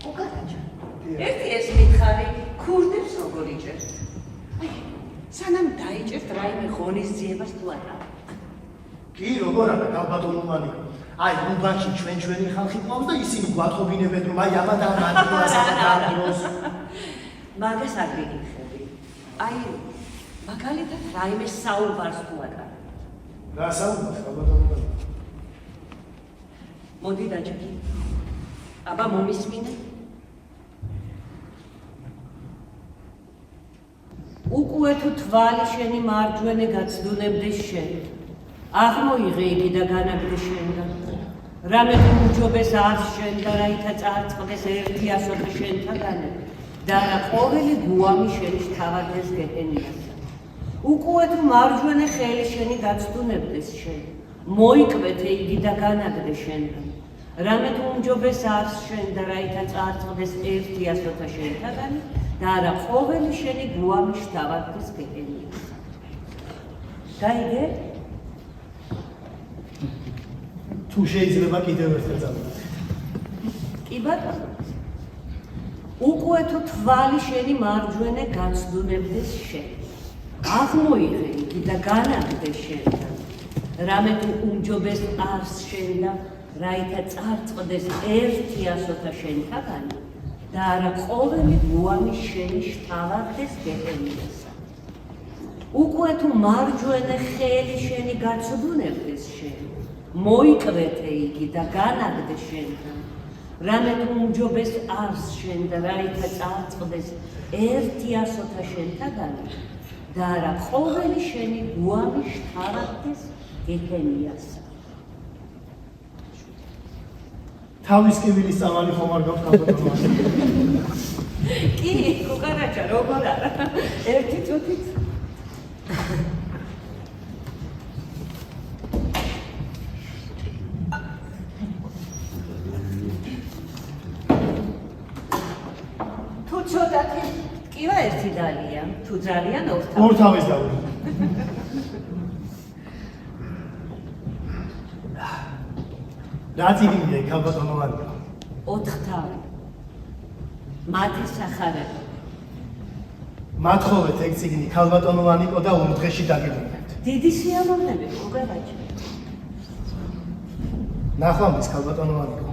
კუკარაჩა. ერთი ეს მითხარი, ქურდებს როგორ იჭერთ? აი, სანამ დაიჭერთ რაიმე ღონისძიებას თუ არა. კი, როგორ არა, ქალბატონოვანი. აი, უბანში ჩვენი ხალხი ყავს და ისინი გვათხოვინებენ, რომ აი ამა და ამ ადგილას დაგდროს. მაგას არ გიგიხები. აი, მაგალითად რაიმე საუბარს თუ არა. რა საუბარს, ქალბატონოვანი? მოდი დაჭერე. აბა მომისმინე. უკვე თუ თვალი შენი მარჯვენე გაცდუნებდეს შენ. აღმოიღე იგი და განაგდე შენგან. რამე თუ უჯობეს არს შენ და რაითა წარწყდეს ერთი ასოთი შენთაგანები. და არა ყოველი გუამი შენი შთავარდეს გეჰენიასა. უკუე თუ მარჯვენა ხელი შენი გაცდუნებდეს შენ, მოიკვეთე იგი და განაგდე შენთან. რამე თუ უმჯობეს არს შენ და რაითა წარწყდეს ერთი ასოთა შენთაგანი და არა ყოველი შენი გუამი შთავარდეს გეჰენიასა. გაიგე? თუ შეიძლება კიდევ ერთხელ წავიდეთ. კი ბატონო. უკუე თუ თვალი შენი მარჯვენა გაცდუნებდეს შენ. აღმოიღე იგი და განაგდე შენთან. რამე თუ უმჯობეს არს შენ და რაითა წარწყდეს ერთი ასოთა შენთაგანი და არა ყოველი გუამი შენი შთავარდეს გეჰენიასა. უკუე თუ მარჯვენა ხელი შენი გაცდუნებდეს შენ, მოიკვეთე იგი და განაგდე შენთან. რამე თუ უმჯობეს არს შენ და რაითა წარწყდეს ერთი ასოთა შენთაგანი და არა ყოველი შენი გუამი შთავარდეს გეჰენიასა. თავის კივილის წამალი ხომ არ გაქვს ქალბატონო? კი, კუკარაჯა, როგორ არა? ერთი წუთით. თუ ცოტათი ტკივა ერთი დალია, თუ ძალიან ორთავი. ორთავის დავი. რა წიგნია ქალბატონო მანიკო? ოთხთავი. მათი სახარება. მათხოვეთ ეგ წიგნი ქალბატონო მანიკო და ორ დღეში დაგებინებთ. დიდი სიამოვნებით, კუკარაჯა. ნახვამდის ქალბატონო მანიკო.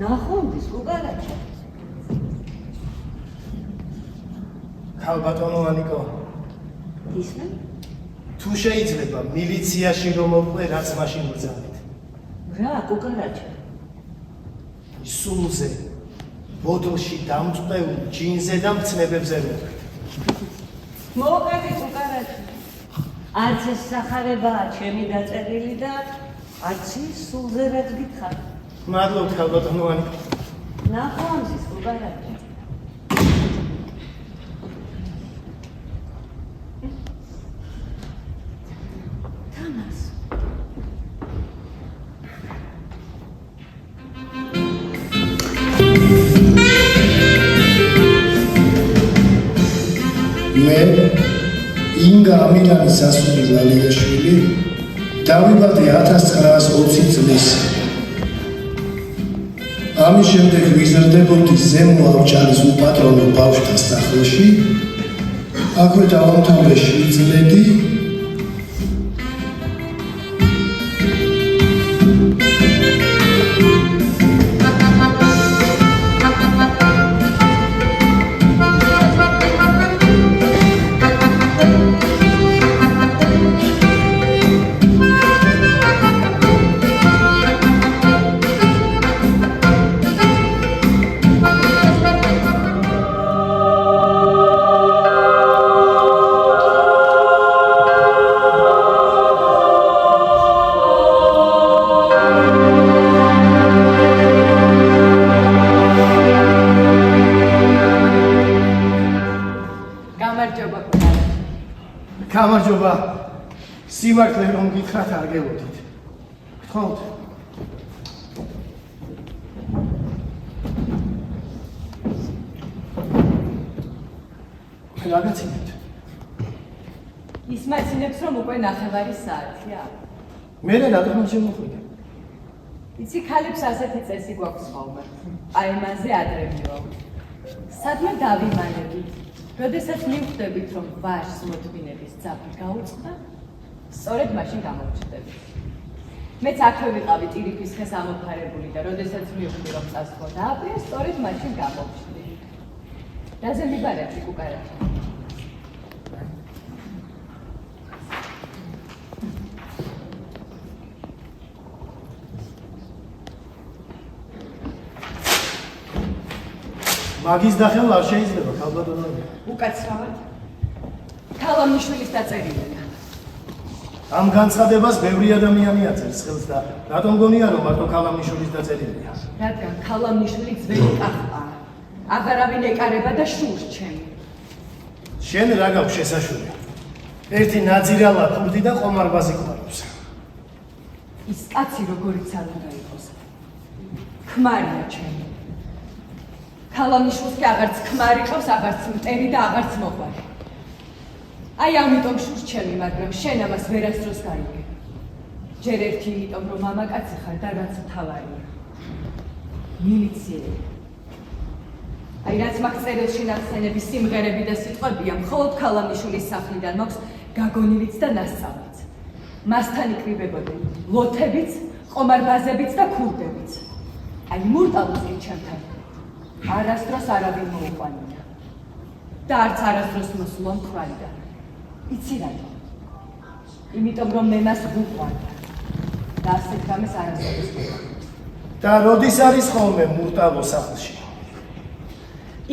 ნახვამდის, კუკარაჯა. ქალბატონო მანიკო. ისმენ? თუ შეიძლება მილიციაში რომ მოვყვე, რაც მაშინ ბრძანეთ. რა, კუკარაჯა? სულზე, ბოდლში დამწყვეულ ჯინზე და მცნებებზე მოვყვეთ. მოუყევი კუკარაჯა. არც ეს სახარებაა ჩემი დაწერილი და არც ის სულზე რაც გითხარ. მადლობთ ქალბატონო მანიკო. ნახვამდის, კუკარაჯა. თამას. მე ინგა ამირანის სასული ლალიაშვილი დავიბადე 1920 წლის. ამის შემდეგ ვიზრდებოდი ზემო ავჭალის უპატრონო ბავშვთა სახლში. აქვე დავამთავრე 7 წლები. გამარჯობა. სიმართლე რომ გითხრათ არ გელოდით. გთხოვთ. რაგაცინებთ? ის მაცინებს რომ უკვე 9:00 საათია. მე რატომ შემოხვიდე? იცი ქალებს ასეთი წესი გვაქვს ხოლმე. აი მასზე ადრევიო. სადმე დავიმალებით. როდესაც მივხვდებით რომ ვარს მოთმინების ძაფი გაუწყდა, სწორედ მაშინ გამოვჩნდებით. მეც აქვე ვიყავი ტირიფის ხეს ამოფარებული და როდესაც მივხვდი რომ წასვლა დააბრია, სწორედ მაშინ გამოვჩნდი. რაზე მიბარებდი კუკარაჯა? მაგის დახევა არ შეიძლება ქალბატონო. უკაცრავად ქალამიშვილის დაწერილია. ამ განცხადებას ბევრი ადამიანი აწერს ხელს და რატომ გონია რომ მარტო ქალამიშვილის დაწერილია? რადგან ქალამიშვილი ძველი კახაა აღარავინ ეკარება და შურს ჩემი. შენ რა გაქვს შესაშველი? ერთი ნაძირალა ქურდი და ყომარბაზი გვარობს. ის კაცი როგორიც არ უნდა იყოს. ქმარია ჩემი. ქალანიშვილს კი აღარც ქმარი ყავს, აღარც მტერი და აღარც მოყვარი. აი ამიტომ შურს ჩემი, მაგრამ შენ ამას ვერასდროს გაიგებ. ჯერ ერთი იმიტომ რომ მამაკაცი ხარ და რაც მთავარია. მილიციელი. აი რაც მაგ წერილში ნახსენები სიმღერები და სიტყვებია, მხოლოდ ქალანიშვილის სახლიდან მაქვს გაგონილიც და ნასწავლიც. მასთან იკრიბებოდნენ ლოთებიც, ყომარბაზებიც და ქურდებიც. აი მურტალოს კი ჩემთან არასდროს არავინ მოუყვანია. და არც არასდროს მოსულა მხრალიდან. იცი რატო? იმიტომ რომ მე მას ვუყვარდა. და ასეთ რამეს არასდროს მოყვარდა. და როდის არის ხოლმე მურტალო სახლში?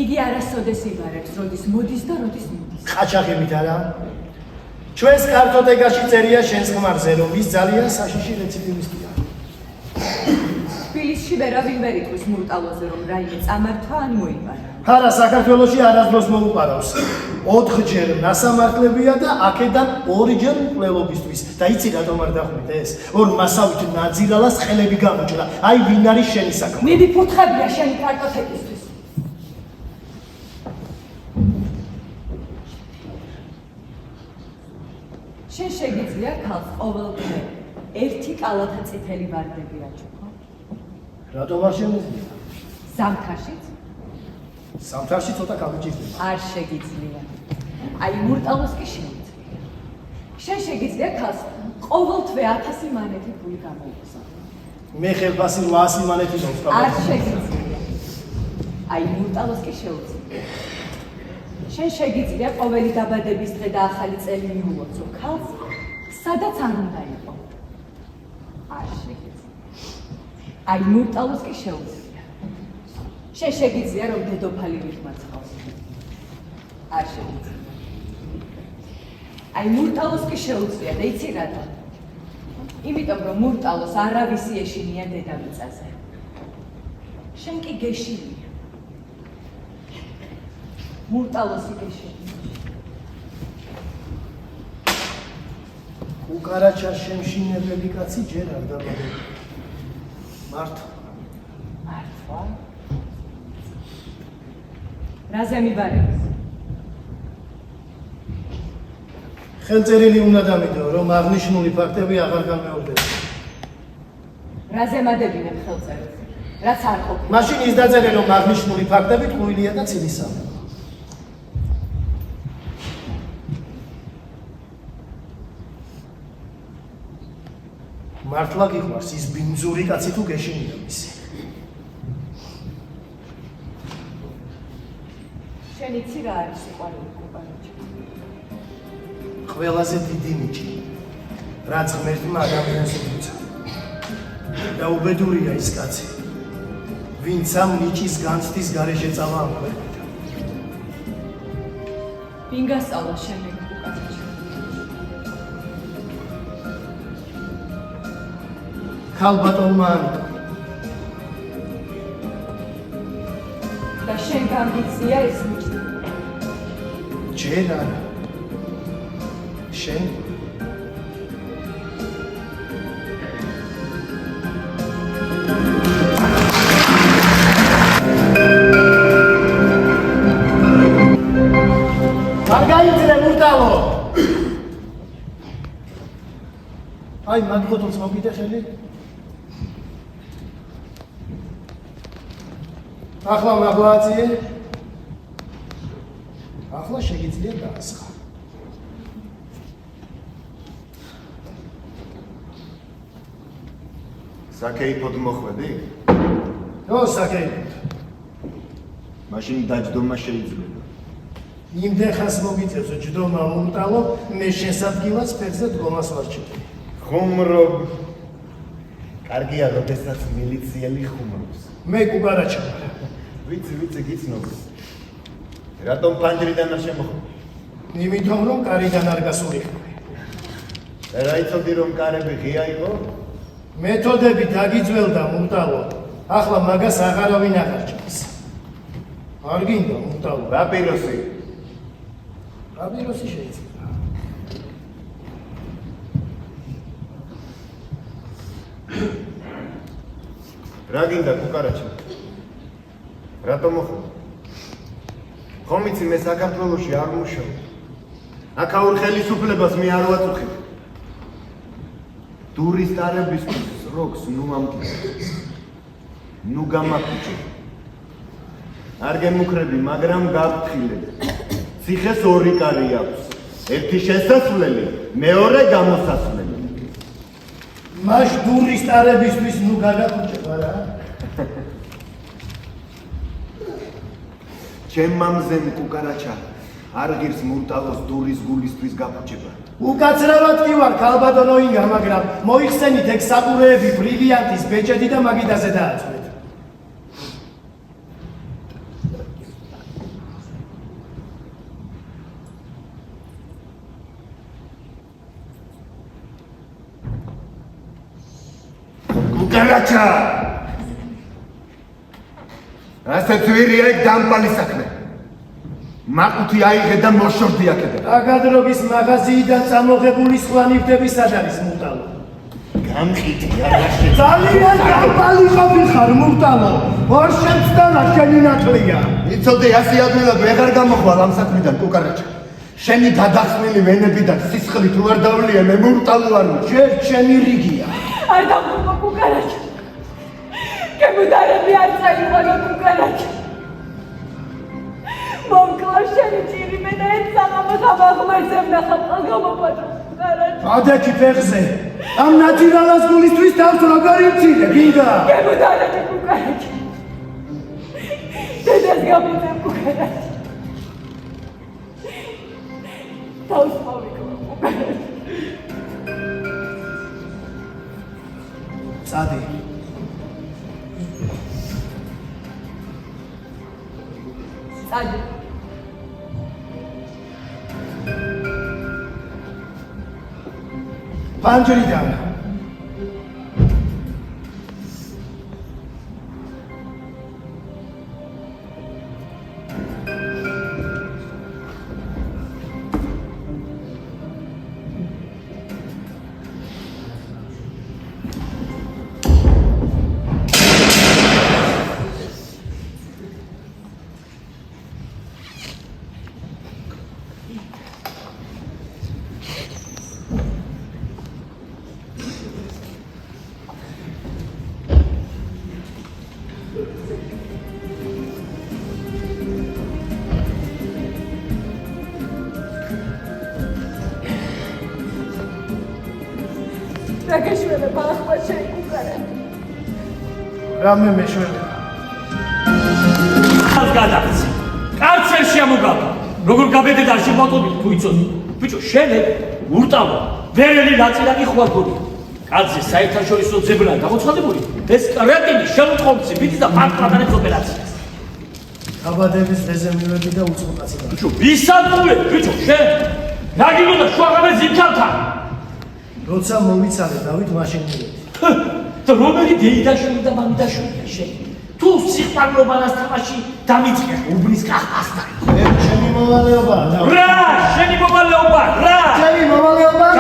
იგი არასოდეს იბარებს, როდის მოდის და როდის მიდის. ყაჩაღებით არა? ჩვენს კარტოტეკაში წერია შენს ხმარზე, რომ ის ძალიან საშიში რეციდივისტია. თბილისში ვერავინ ვერ იტყვის მურტალოზე, რომ რაიმე წამართვა ან მოიბარა. არა, საქართველოში არასდროს მოუყარავს. 4ჯერ ნასამართლებია და აქედან 2ჯერ მკვლელობისთვის. და იცი რატომ არ დახვით ეს? ორ მასავით ნაძირალას ხელები გამოჭრა. აი ვინ არის შენი საქმე? მიდი ფუთხებია შენი კარტოტეკისთვის. შენ შეგიძლია ქალს ყოველდღე ერთი კალათა წითელი ვარდები აჩუქო? რატომ არ შემიძლია? ზამთარშიც? ზამთარში ცოტა გამიჭირდება. არ შეგიძლია. აი მურტალოს კი შეუძლია. შენ შეგიძლია ქალს ყოველთვე 1000 მანეთი ფული გამოუგზავნო. მე ხელფასი 800 მანეთი დავსწავლე. არ შეგიძლია. აი მურტალოს კი შეუძლია. შენ შეგიძლია ყოველი დაბადების დღე და ახალი წელი მიულოცო ქალს, სადაც არ უნდა იყო. არ შეგიძლია. აი მურტალოს კი შეუძლია. შენ შეგიძლია რომ დედოფალი მიხმარწყავს. არ შეგიძლია. აი მურტალოს კი შეუძლია და იცი რატო? იმიტომ რომ მურტალოს არავისი ეშინია დედამიწაზე. შენ კი გეშინია. მურტალოსი გეშინია. უკარაჩა შემშინებელი კაცი ჯერ არ დაბადება. მართლა. მართლა? რაზე მიბარებს? ხელწერილი უნდა დამიდო, რომ აღნიშნული ფაქტები აღარ განმეორდება. რაზე მადებინებ ხელწერილს? რაც არ ყოფილა. მაშინ ის დაწერე, რომ აღნიშნული ფაქტები ტყუილია და ცილისაა. მართლა გიყვარს ის ბინძური კაცი თუ გეშინია მისი? შენ იცი რა არის სიყვარული კუპარაჩა? ყველაზე დიდი ნიჭი, რაც ღმერთმა ადამიანს უთუცა. და უბედურია ის კაცი, ვინც ამ ნიჭის განცდის გარეშე წავა ამ ქვეყნიდან. ვინ გასწავლა შენ მე კუპარაჩა? ქალბატონმა ამიტომ. და შენ გამგიცია ეს ნიჭი? ჯერ არა. შენ მარგაიტრე მურტალო. აი მაგ ფოტოს მოგიდე ხელი. ახლა მაგლაძიე. ახლა შეგიძლია დაასხა. საკეიფოდ მოხვედი? რო საკეიფოდ. მაშინ დაჯდომა შეიძლება. იმდენ ხანს მოგიწევს ჯდომა მურტალო, მე შესადგილას ფეხზე დგომას ვარჩევ. ხუმრობ. კარგია, როდესაც მილიციელი ხუმრობს. მე კუპარაჩა. ვიცი, გიცნობ. რატომ ფანჯრიდან არ შემოხვდი? იმიტომ რომ კარიდან არ გასულიყავი. რა იცოდი რომ კარები ღია იყო? მეთოდები დაგიძველდა მურტალო. ახლა მაგას აღარავინ აღარ ჭამს. არ გინდა მუტალო. რაპიროსი. რაპიროსი შეიძლება. რა გინდა კუკარაჩა? რატომ მოხდა? ხომ იცი მე საქართველოში არ მუშაობ. აქაურ ხელისუფლებას მე არ ვაწუხებ. ტურისტარებისთვის როქს ნუ ამკიდე. ნუ გამაფუჭე. არ გემუქრები, მაგრამ გაფრთხილებ. ციხეს ორი კარი აქვს. ერთი შესასვლელი, მეორე გამოსასვლელი. მას ტურისტარებისთვის ნუ გადაგუჭებ არა? ჩემ მამზემ კუკარაჩა არ ღირს მურტალოს დურის გულისთვის გაფუჭება. უკაცრავად კი ვარ ქალბატონო ინგა, მაგრამ მოიხსენით ეგ საყურეები ბრილიანტის ბეჭედი და მაგიდაზე დააწვეთ. კუკარაჩა! ასე ძვირია ეგ დამპალი საქმე. მაყუთი აიღე და მოშორდი აქედან. აგადროგის მაღაზიიდან წამოღებული სხვა ნივთები სად არის მურტალო? გამყიდი არაში. ძალიან დამპალი ყოფილხარ მურტალო. ორ შემცდანა შენი ნათლია. იცოდე ასე ადვილად ვეღარ გამოხვალ ამ საქმიდან კუკარაჩა. შენი გადახსნილი ვენებიდან სისხლით უარ დავლია მე მურტალო არ ვარ. ჯერ ჩემი რიგია. არ დაბრუნდა კუკარაჩა. გემუდარები არ წაიყვანა კუკარაჩა. მომკლავს შენი ჭირიმე და ეს საღამოს ამაღმერთებ ნახავ გამოპატრო კუკარაჩა. ადაკი ფეხზე. ამ ნატირალას გულისთვის თავს როგორ იცინე, გინდა? გემუდარები კუკარაჩა. დედას გამიწევ კუკარაჩა. თავს მოვიკლო კუკარაჩა. წადი. წადი. პანჯრიდან. რაგეშველება ახლა შეიკუკარეთ. რამე მეშვენება. ხალხ გადაცი. კარცერში ამოგავა. როგორ გაბედე და შემოწოდით თუ იცოდი. ბიჭო, შენ ურტალო, ვერელი ნაწილაკი ხვაგოდი. კაცი საერთაშორისო ძებნა გამოცხადებული. ეს კრეტინი შემოწყობცი ბიჭი და პარტნიორებს ოპერაციას. აბადების რეზერვები და უცხოყაცი. ბიჭო, ვისადმულე, ბიჭო, შენ რა გიგონდა შუაღამე ზინჩალთან? როცა მომიცალე დავით მაშინ მივედი. და რომელი დეიდაშვილი და მამიდაშვილია შენ? თუ სიხპარლობანას თამაში დამიწყე უბნის კახასთან. ეს ჩემი მოვალეობაა. რა, შენი მოვალეობა, რა? ჩემი მოვალეობაა.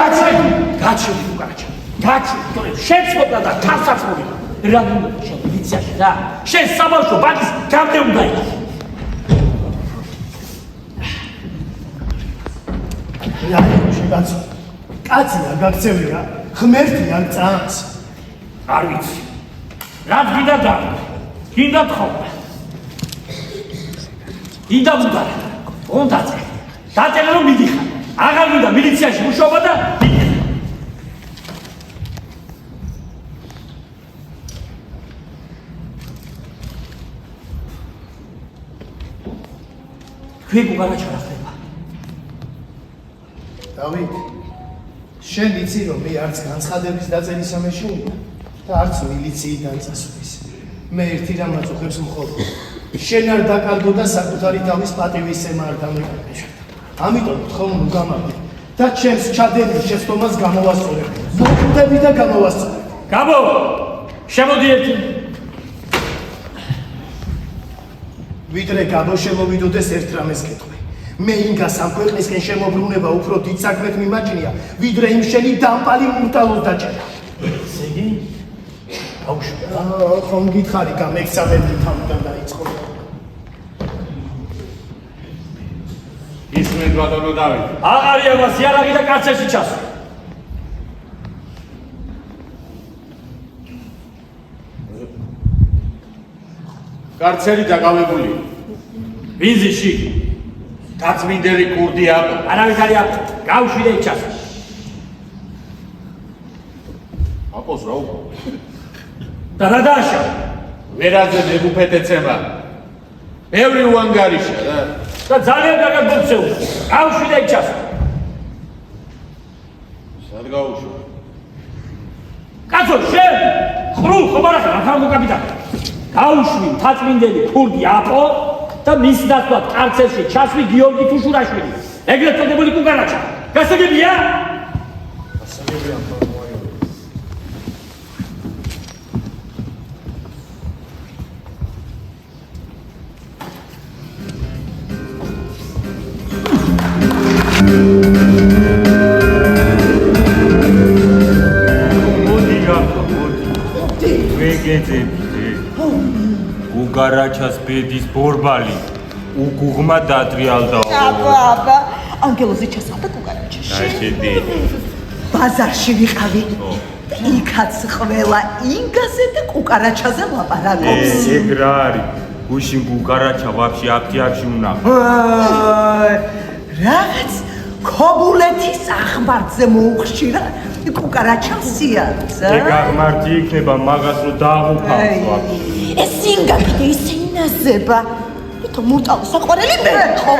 გაჩერდი უკარაჩა. გაჩერდი, თორემ შენც მოკლა და თავსაც მოვიდა. რა გინდა შენ მილიციაში რა? შენ საბავშვო ბაგის გამდე უნდა იყო. რა შეგაცო? კაცი არ გაქცევრია, ღმერთი არ წამს. არ ვიცი. რა გინდა და? გინდა თხოვა. გინდა მუდარა. უნდაце. დაწერე რომ მიდიხარ. აღარ გინდა მილიციაში მუშაობა და მიდიხარ. ქვი გუგარაჩა რა ხდება? დავით, შენ იცი რომ მე არც განცხადების დაწერის ამეში უნდა და არც მილიციიდან წასვლის. მე ერთი რამ აწუხებს მხოლოდ. შენ არ დაკარგო და საკუთარი თავის პატივისცემა არ დამეკარგე. ამიტომ თქო ნუ გამარჯვე და ჩემს ჩადენილ შეცდომას გამოვასწორებ. მოკვდები და გამოვასწორებ. გაბო, შემოდი ერთი. ვიდრე გაბო შემოვიდოდეს ერთ რამეს გეტყვი. მე ინგას ამ ქვეყნისკენ შემოbrunება უფრო დიდ საქმეთ მიმაჩნია, ვიდრე იმ შენი დამპალი მურტალოს დაჭერა. ესე იგი, ბავშვი. ხომ გითხარი გამექსამები თავიდან დაიწყო. ისმენ ბატონო დავით. აღარია მას იარაღი და კარცერში ჩასვა. კარცერი დაკავებული. ბინზიში. დაწმინდელი კურდი აყო. არავის არის აქ. გავშვიდე ჩასვა. აკოს რა უკო. და რა დააშა? ვერაზე მეგუფეთ ეცემა. ბევრი უანგარიშა რა. და ძალიან კარგად მოცეულა. გავშვიდე ჩასვა. სად გაუშვა? კაცო, შენ! ხრულ ხომარახა, რატომ კაპიტანი? გაუშვი მთაწმინდელი ქურდი აპო და მის ნაცვლად კარცერში ჩასვი გიორგი თუშურაშვილი. ეგრეთ წოდებული კუკარაჩა. გასაგებია? გასაგებია, უგარაჩას ბედის ბორბალი უგუღმა დატრიალდა. აბა, ანგელოზი ჩასახდა კუკარაჩაში. ნაშედი. ბაზარში ვიყავი. იქაც ყველა ინგაზე და კუკარაჩაზე ლაპარაკობს. ეგ რა არის? გუშინ კუკარაჩა ვაფშე აქტიებში უნახა. რაღაც ქობულეთის ახმართზე მოუხშირა კუკარაჩას სიარზე. ეგ აღმართი იქნება მაგას რო დააღუქავს ვაფშე. ეს ინგა კიდე ისე ინაზება. თვითონ მურტალო საყვარელი მე ხო?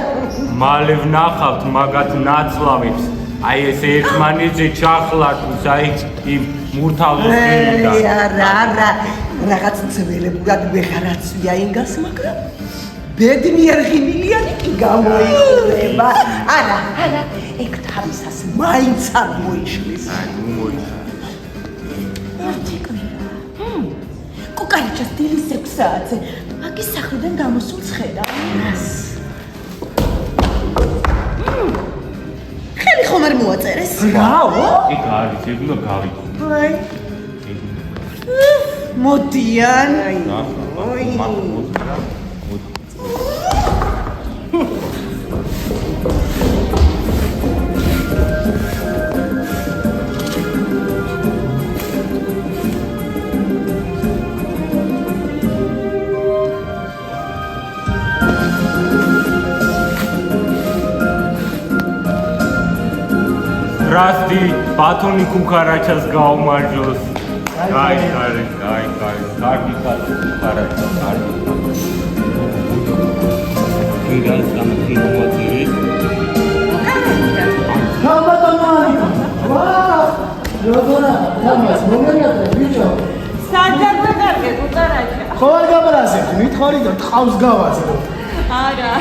მალე ვნახავთ მაგათ ნაცლავებს. აი ეს ერთმანეთზე ჩახლართუს აი იმ მურტალოს გერიდან. არა, რაღაც ძველებურად ვეღარაცვია ინგას, მაგრამ ბედნიერ ღიმილიანი კი გამოიყურება. არა, ეგ თავისას მაინც არ მოიშლის. აი, ნუ მოიშლის. ერთი კვირა. კუკარაჩას დილის 6 საათზე მაგის სახლიდან გამოსულს ხედავს. ხელი ხომ არ მოაწერეს? რაო? ეგ არის, ეგ უნდა გავიგო. აი. მოდიან. რასდი ბათონი კუკარაჩას გაუმარჯოს. აი, კარგი, კარგი კუკარაჩა, კარგი. ვიღაც გამხილო მოწერი. ხალბატონო! ვა! როგორა? თამას მომენატრე ბიჭო. საერთოდ კარგი კუკარაჩა. ხო არ გაბრაზეთ, მითხარი და ტყავს გავაძრო. არა,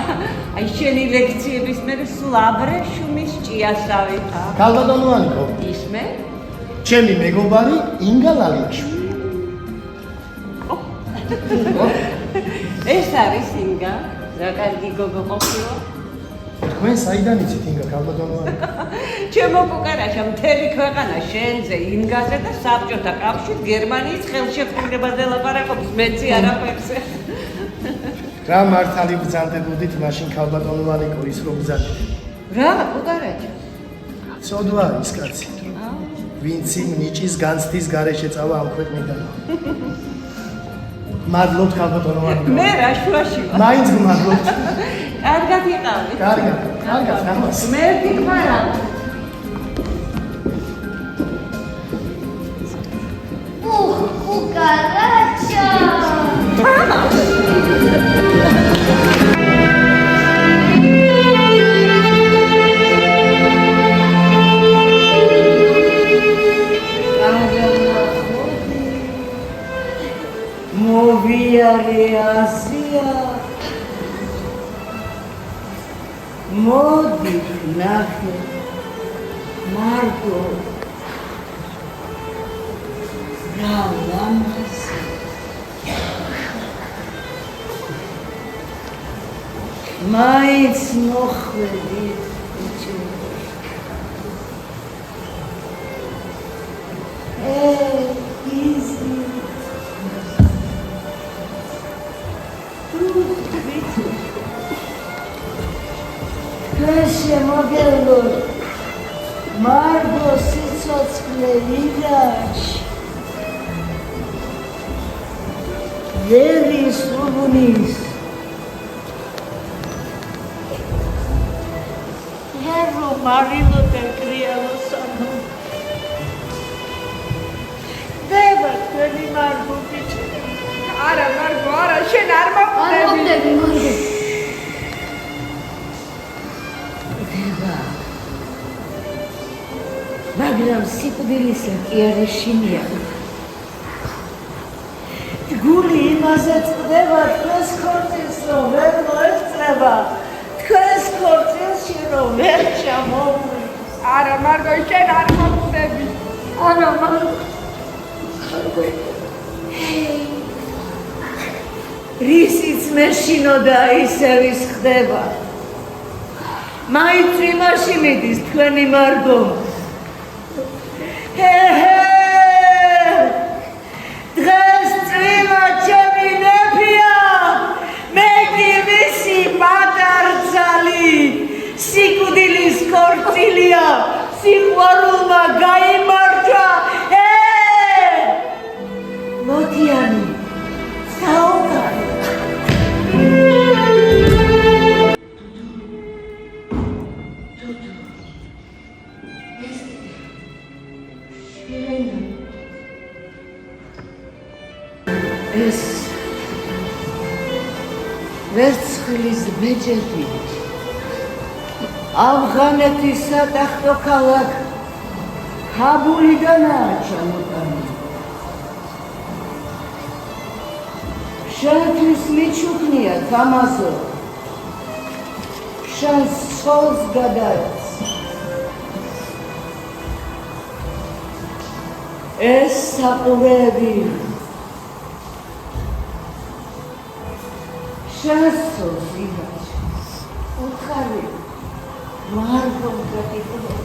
აი შენი ლექციების მერე სულ აბრეშუმის ჭიასავით. ხალბატონო ანიკო. ისმე? ჩემი მეგობარი ინგა ლალიაშვილი. ეს არის ინგა, რა კარგი გოგო ყოფილა. თქვენ საიდან იცით ინგა ხალბატონო ანიკო? ჩემო კუკარაჩა მთელი ქვეყანა შენზე, ინგაზე და საბჭოთა კავშირ გერმანიის ხელშეკრულებაზე ლაპარაკობს, მეცი არაფერზე. რა მართალი ბრძანდებოდით მაშინ ხალბატონო ანიკო ის რო ბრძანეთ? რა კუკარაჩა? ცოდვა ის კაცი. ვინც იმ ნიჭის განცდის გარეშე წავა ამ ქვეყნიდან. მადლობთ ხალბატონო ანიკო. მე რა შუაში ვარ. მაინც გმადლობთ. კარგად იყავით. კარგად, ამას. მერტი ხმარა. კუკარაჩა. მოვიარე ასია. მოდი ნახე. მარტო. რა ლამაზი. მაინც მოხვედით ბიჭო. იზი. შემოგელო მარგო სიცოცხლე ვიდაში ვერის უბნის ერო მარილო დეკრიალო სანო დევა თქვენი მარგო ბიჭო არა მარგო არა შენ არ მოხვდები მარგო მაგრამ სიკვდილისა კი არა შინია. გული იმაზე წდება თქვენს ქორწილს რომ ვერ მოეწება, თქვენს ქორწილში რომ ვერ ჩამოვლის. არა მარგო შენ არ მოხვდები. არა მარგო. რისიც მეშინოდა ისევ ის ხდება. მაინც იმაში მიდის თქვენი მარგო. დღეს წვიმა ჩემი ნეფია, მე კი მისი პატარძალი, სიკვდილის ქორწილია, სიყვარულმა გაიმარჯვა. მოდიანი, საუბარი. ეს ვერცხლის ბეჯები ავღანეთის სატახტო ქალაქ ქაბულიდანაა ჩამოტანილი. შენთვის მიჩუქნიათ ამაზო, შენს ცოლს გადაეც. ეს საყურეები შენს ცოლს იღაჩეს. უთხარი მარგომ გაკითხო.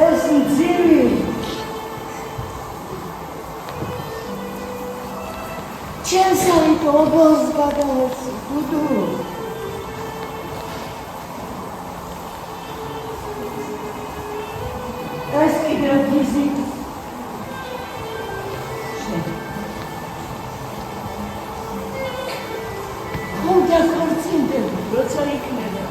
ეს მძიმი ჩემს აიტობოს გადავეცი დუდუ. ეს კიდევ გიზით ხუნდა ქორწინდები, როცა იქნება.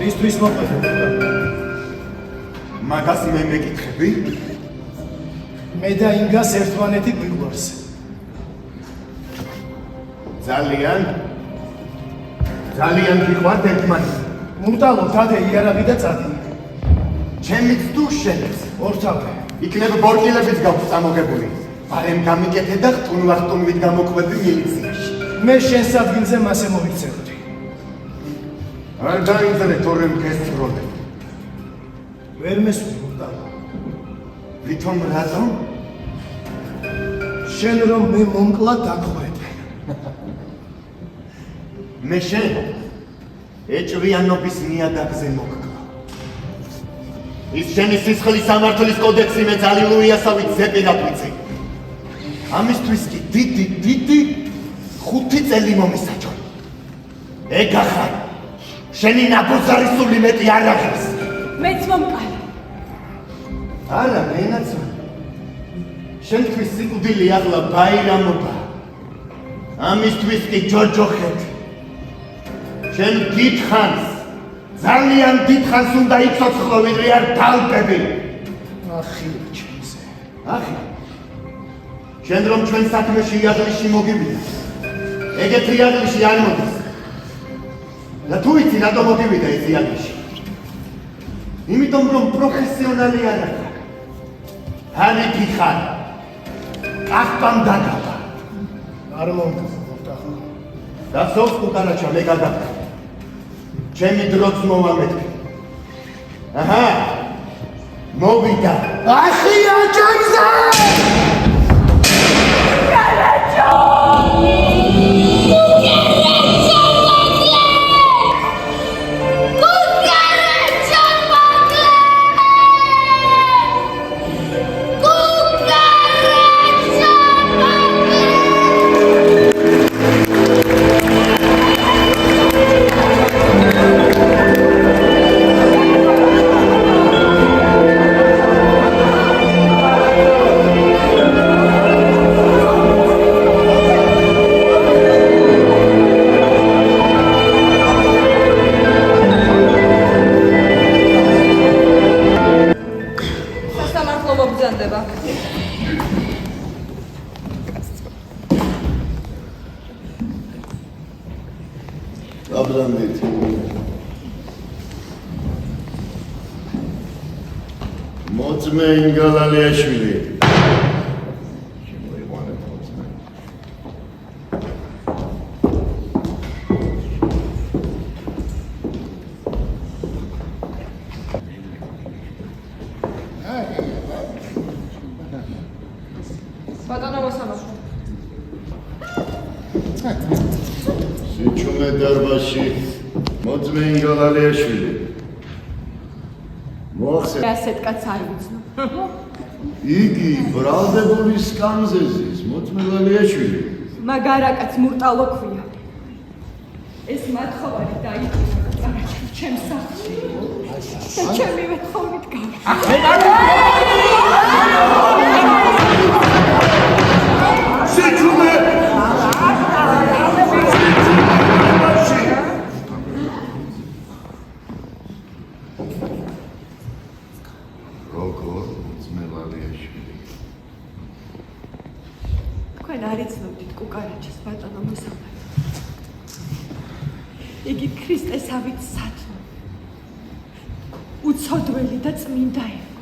ისთვის მოყვება. მაგას მე მეკითხები? მე და ინგას ერთმანეთი გვიყვარს. ძალიან გიყვართ ერთმანეთი. მუტალო დადე იარაღი და წადი. ჩემიც თუ შენიც. ორთავე. იქნებ ბორკილებით გაქვს წამოგებული. არემ გამიკეთე და ხტუნვახტუნვით გამოყვები მილიციაში. მე შენს ადგილზე მასე მოვიქცევდი. არ დაინტერესებს თორემ გესწროლე. ვერ მესვი მუტალო. ვითომ რატომ? შენ რომ მე მომკლა დაგვეთ. მე შენ ეჭვიანობის ნიადაგზე მოგკლა. ის შენი სისხლის სამართლის კოდექსი მე ძალილუიასავით ზეპირად ვიცი. ამისთვის კი დიდი 5 წელი მომისაჯო. ეგ ახლა შენი ნაბოზარისული მეტი არ აღებს. მეც მომკალი. არა, მენაც. შენთვის სიკვდილი ახლა ბაირამობა. ამისთვის კი ჯოჯოხეთ. შენ დიდხანს, ძალიან დიდხანს უნდა იცოცხლო, ვიდრე არ დავტები. ახი ჩემზე. ახი. შენ რომ ჩვენ საქმეში იადლიში მოგივიდა. ეგეთი იადლიში არ მოდის. და თუ იცი რატომ მოგივიდა ეს იადლიში? იმიტომ რომ პროფესიონალი არ ხარ. ჰანეთი ხარ. კახტამ დაგაბა. არ მომწონს. დასოს უკანაჩა მე გადავხარ. ჩემი დროც მოვამეთქე. აჰა. მოვიდა. ახია ჩემზე! აბლანდით. მოწმე ინგალალიაშვილი. შემოიყვანეთ მოწმე. ბატონო მოსამართლე. სიჩუმე დარბაზში მოწმე ინგალალიაშვილი. მოახსენე. ასეთ კაცს არ ვიცნობ. იგი ბრალდებული სკამზე ზის მოწმე ლალიაშვილი. მაგარა კაც მურტალო ქვია. ეს მათხოვარი დაიჭირა ჩემს სახლში. და ჩემი მეთხოვნით გავშვა. სიჩუმე როგორ მოწმე ლალიაშვილი. თქვენ არ იცნობდით კუკარაჩას ბატონო მოსამართლე. იგი ქრისტესავით სათნო. უცოდველი და წმინდა იყო.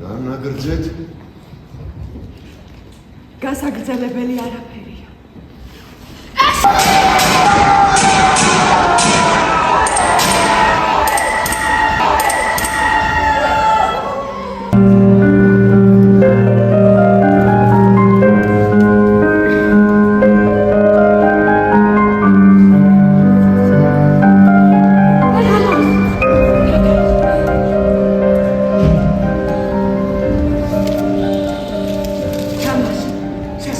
განაგრძეთ გასაგრძელებელი არაფერია.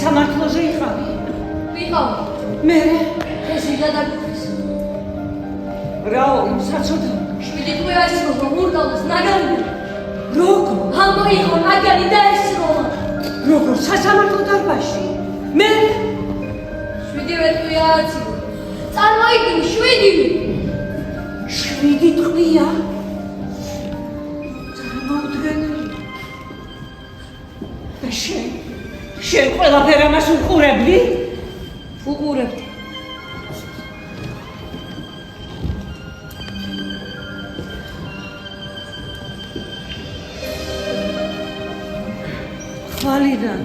სამართლოზე იყავი? ვიყავი. მე ეს იდადაგვის. რაო, საცოდო. 7 თვე აისროლა მურტალოს ნაგანი. როგორ? ამოიღო ნაგანი და ესროლა. როგორ სასამართლო დარბაზში? მე 7 თვე ააცილო. წარმოიდგინე 7. 7 თვეა? წარმოუდგენელი. და შენ ყველაფერ ამას უყურებდი? უყურებდი. ხვალიდან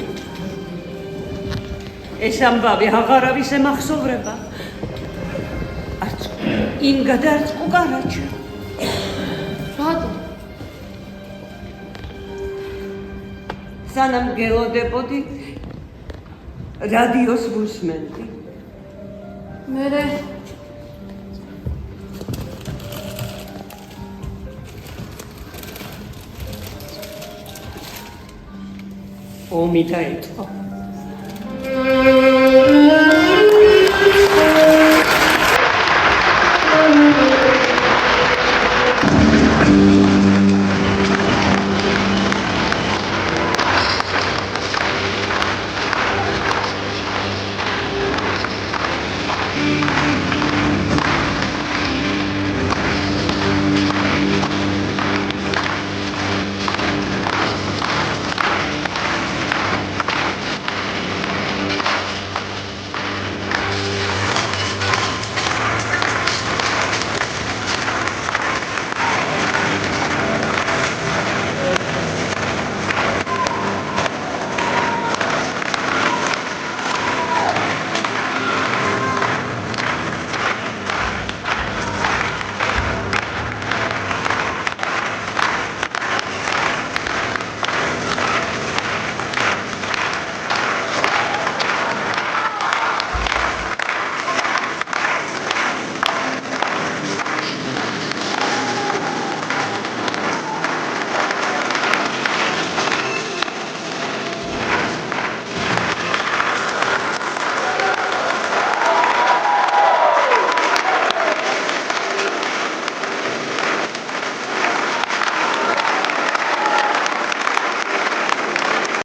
ეს ამბავი აღარავის ემახსოვრება. არც ინგა და არც კუკარაჩა. რატო? სანამ გელოდებოდი რადიოს ვუსმენდი. მერე ომი დაიწყო.